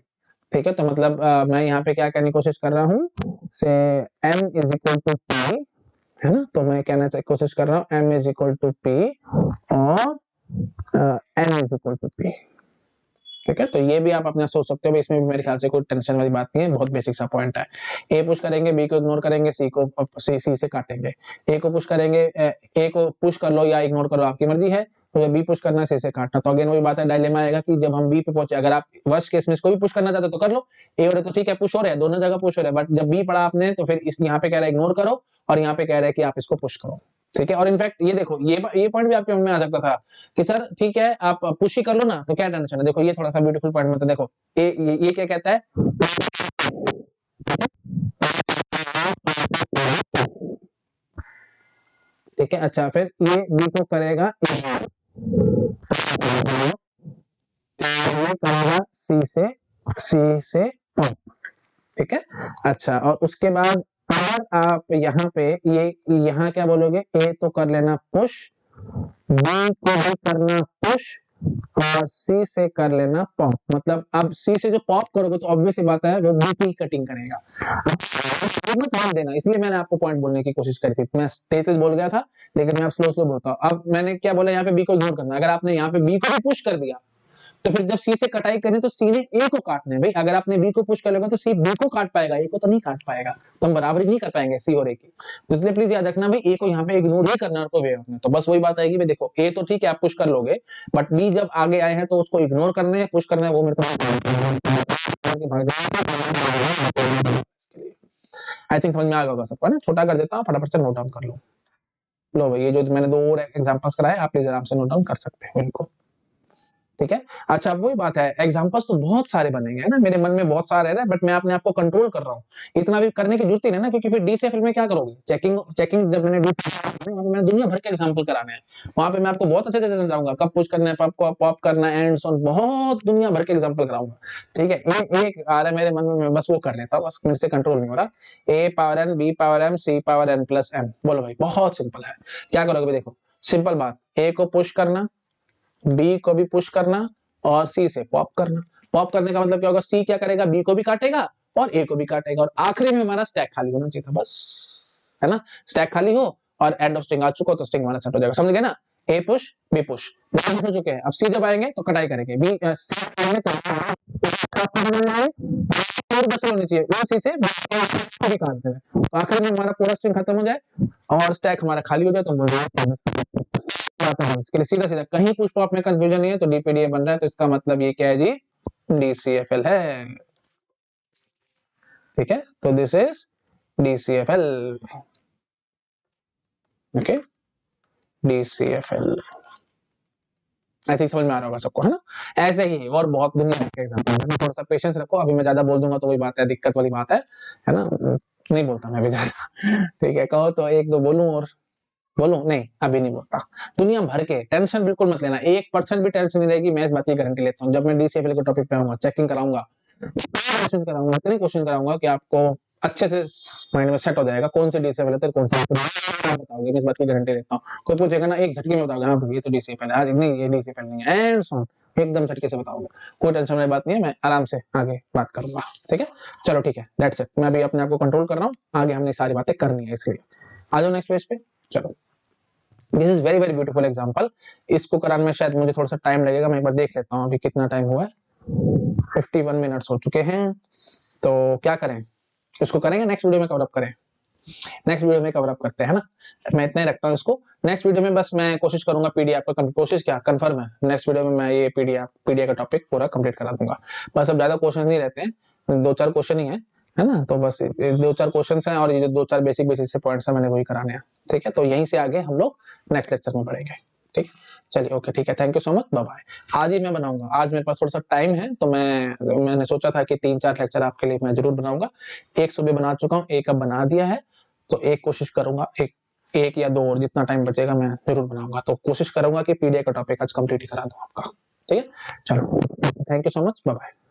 ठीक है, तो मतलब मैं यहाँ पे क्या करने की कोशिश कर रहा हूँ, से m is equal to P, है ना, तो मैं कहना कोशिश कर रहा हूँ m is equal to P और n is equal to P. ठीक है, तो ये भी आप अपना सोच सकते हो, इसमें भी मेरे ख्याल से कोई टेंशन वाली बात नहीं है, बहुत बेसिक सा पॉइंट है। ए पुश करेंगे, बी को इग्नोर करेंगे, सी से काटेंगे, ए को पुश करेंगे, ए को पुश कर लो या इग्नोर करो आपकी मर्जी है, तो जब बी पुश करना है सी से काटना, तो अगेन वही बात है, डायलेमा आएगा कि जब हम बी पे पहुंचे, अगर आप वर्स्ट केस में इसको भी पुश करना चाहते तो कर लो, ए हो रहा है तो ठीक है, पुश हो रहा है, दोनों जगह पुश हो रहा है, बट जब बी पढ़ा आपने तो फिर इस यहाँ पे कह रहा है इग्नोर करो, और यहाँ पे कह रहा है कि आप इसको पुश करो। ठीक है, और इनफैक्ट ये देखो, ये पॉइंट भी आपके मन में आ सकता था कि सर ठीक है आप पुश ही कर लो ना, तो क्या टेंशन है। देखो ये थोड़ा सा ब्यूटीफुल पॉइंट मतलब देखो, ये क्या कहता है, ठीक है। अच्छा, फिर ये बी को करेगा, करेगा सी से ठीक है। अच्छा, और उसके बाद अगर आप यहाँ पे ये यहाँ क्या बोलोगे, ए तो कर लेना पुश, बी को भी करना पुश, और सी से कर लेना पॉप। मतलब अब सी से जो पॉप करोगे तो ऑब्वियस बात है वो बी की कटिंग करेगा, मत ध्यान देना, इसलिए मैंने आपको पॉइंट बोलने की कोशिश करी थी, मैं तेज बोल गया था, लेकिन मैं अब स्लो बोलता हूँ। अब मैंने क्या बोला, यहाँ पे बी को इग्नोर करना, अगर आपने यहाँ पे बी को भी पुश कर दिया तो फिर जब सी से कटाई करनी तो सी ने ए को काटना है भाई, अगर आपने बी को पुश कर लेगा तो सी बी को काट पाएगा, ए को तो नहीं काट पाएगा, तो हम बराबरी नहीं कर पाएंगे सी और ए की। तो इसलिए प्लीज याद रखना भाई, ए को यहाँ पे इग्नोर ही करना है, वे रखना, तो बस वही बात आएगी भाई, देखो ए तो ठीक है आप पुश कर लोगे, बट बी जब आगे आए हैं तो उसको इग्नोर करना है, पुश करना है, वो मेरे को आई थिंक समझ में आ गया होगा सबको ना। छोटा कर देता हूँ, फटाफट से नोट डाउन कर लो। लो भाई, ये जो मैंने दो और एग्जांपल्स कराए आप प्लीज आराम से नोट डाउन कर सकते हो इनको। ठीक है। अच्छा वही बात है, एग्जांपल्स तो बहुत सारे बनेंगे है ना, मेरे मन में बहुत सारे है, बट मैं अपने आप को कंट्रोल कर रहा हूँ, इतना भी करने की जरूरत ही नहीं ना, क्योंकि फिर डीसीएफएल में क्या करोगे, चेकिंग चेकिंग जब मैंने वहां पे मैंने दुनिया भर के एग्जांपल कराने हैं, वहां पे मैं आपको बहुत अच्छे से समझाऊंगा कब पुश करना है, कब पॉप करना है, एंड सो बहुत दुनिया भर के एग्जांपल कराऊंगा। ठीक है, एक आ रहा है मेरे मन में, मैं बस वो कर लेता हूँ, बस मेरे से कंट्रोल नहीं हो रहा। A power N, B power M, C power N plus M, बोलो भाई, बहुत सिंपल है। क्या करोगे देखो, सिंपल बात, ए को पुश करना, बी को भी पुश करना, और सी से पॉप करना। पॉप करने का मतलब क्या होगा, सी क्या करेगा, बी को भी काटेगा और ए को भी काटेगा, और आखिरी में हमारा स्टैक खाली होना चाहिए था, बस, है ना। स्टैक खाली हो और एंड ऑफ स्ट्रिंग आ चुका, तो स्ट्रिंग हमारा सेट हो जाएगा, समझ गए ना। ए पुश बी पुश हो चुके हैं, अब सी जब आएंगे तो कटाई करेंगे, बी सी आएंगे तो और बचे होनी चाहिए, वो सी से भी काट देंगे, तो आखिर में हमारा पूरा स्ट्रिंग खत्म हो जाए और स्टैक हमारा खाली हो जाए, तो इसके लिए सीधा सीधा कहीं पुश पॉप में कंफ्यूजन नहीं है, तो डीपीडीए बन रहा है, तो इसका मतलब ये क्या है जी, डीसीएफएल है। ठीक है, तो this is DCFL, okay, DCFL. I think समझ में आ रहा होगा सबको, है ना। ऐसे ही और बहुत दुनिया के एग्जांपल है, थोड़ा सा पेशेंस रखो, अभी मैं ज्यादा बोल दूंगा तो वही बात है, दिक्कत वाली बात है ना, नहीं बोलता मैं भी ज्यादा। ठीक है, कहो तो एक दो बोलूं, और बोलूं नहीं, अभी नहीं बोलता। दुनिया भर के टेंशन बिल्कुल मत लेना, 1% भी टेंशन नहीं रहेगी, मैं इस बात की गारंटी लेता हूँ। जब मैं डीसीएफएल के टॉपिक पे आऊंगा, चेकिंग कराऊंगा, क्वेश्चन कराऊंगा, इतने क्वेश्चन कराऊंगा कि आपको अच्छे से माइंड में सेट हो जाएगा कौन से डीसीएफएल है, कौन सा बताओगे, मैं इस बात की गारंटी लेता हूँ। कोई पूछेगा ना, एक झटके में बताओगे, हाँ ये तो डीसीएफएल है, नहीं ये डीसीएफएल नहीं है, एंड सो एकदम झटके से बताओगे, कोई टेंशन वाली बात नहीं है, मैं आराम से आगे बात करूंगा। ठीक है, चलो ठीक है, दैट्स इट, मैं अभी अपने आप को कंट्रोल कर रहा हूँ, आगे हमने सारी बातें करनी है, इसलिए आ जाओ नेक्स्ट पेज पे। चलो, this is very very beautiful example, इसको कराने में शायद मुझे थोड़ा सा टाइम लगेगा, मैं एक बार देख लेता हूँ अभी कितना टाइम हुआ है, 51 मिनट्स हो चुके हैं, तो क्या करें, इसको करेंगे नेक्स्ट वीडियो में कवर अप करें, नेक्स्ट वीडियो में कवर अप करते हैं ना, मैं इतना ही रखता हूँ इसको। नेक्स्ट वीडियो में बस मैं कोशिश करूंगा पीडीएफ का, कोशिश क्या कंफर्म है, नेक्स्ट वीडियो में मैं ये पीडीएफ का टॉपिक पूरा कंप्लीट करा दूंगा। बस अब ज्यादा क्वेश्चन नहीं रहते हैं, 2-4 क्वेश्चन ही है ना, तो बस 2-4 क्वेश्चन हैं, और ये जो 2-4 बेसिक बेसिक से पॉइंट्स है मैंने वही कराने हैं। ठीक है, तो यहीं से आगे हम लोग नेक्स्ट लेक्चर में बढ़ेंगे। ठीक है, चलिए ओके, ठीक है, thank you so much, bye bye. आज ही मैं बनाऊंगा, आज मेरे पास थोड़ा सा टाइम है, तो मैंने सोचा था कि 3-4 लेक्चर आपके लिए मैं जरूर बनाऊंगा। एक सुबह बना चुका हूँ, एक अब बना दिया है, तो एक कोशिश करूंगा, एक या दो और जितना टाइम बचेगा मैं जरूर बनाऊंगा, तो कोशिश करूंगा कि पीडीएफ का टॉपिक आज कंप्लीट ही करा दूं आपका। ठीक है, चलो, thank you so much, bye bye.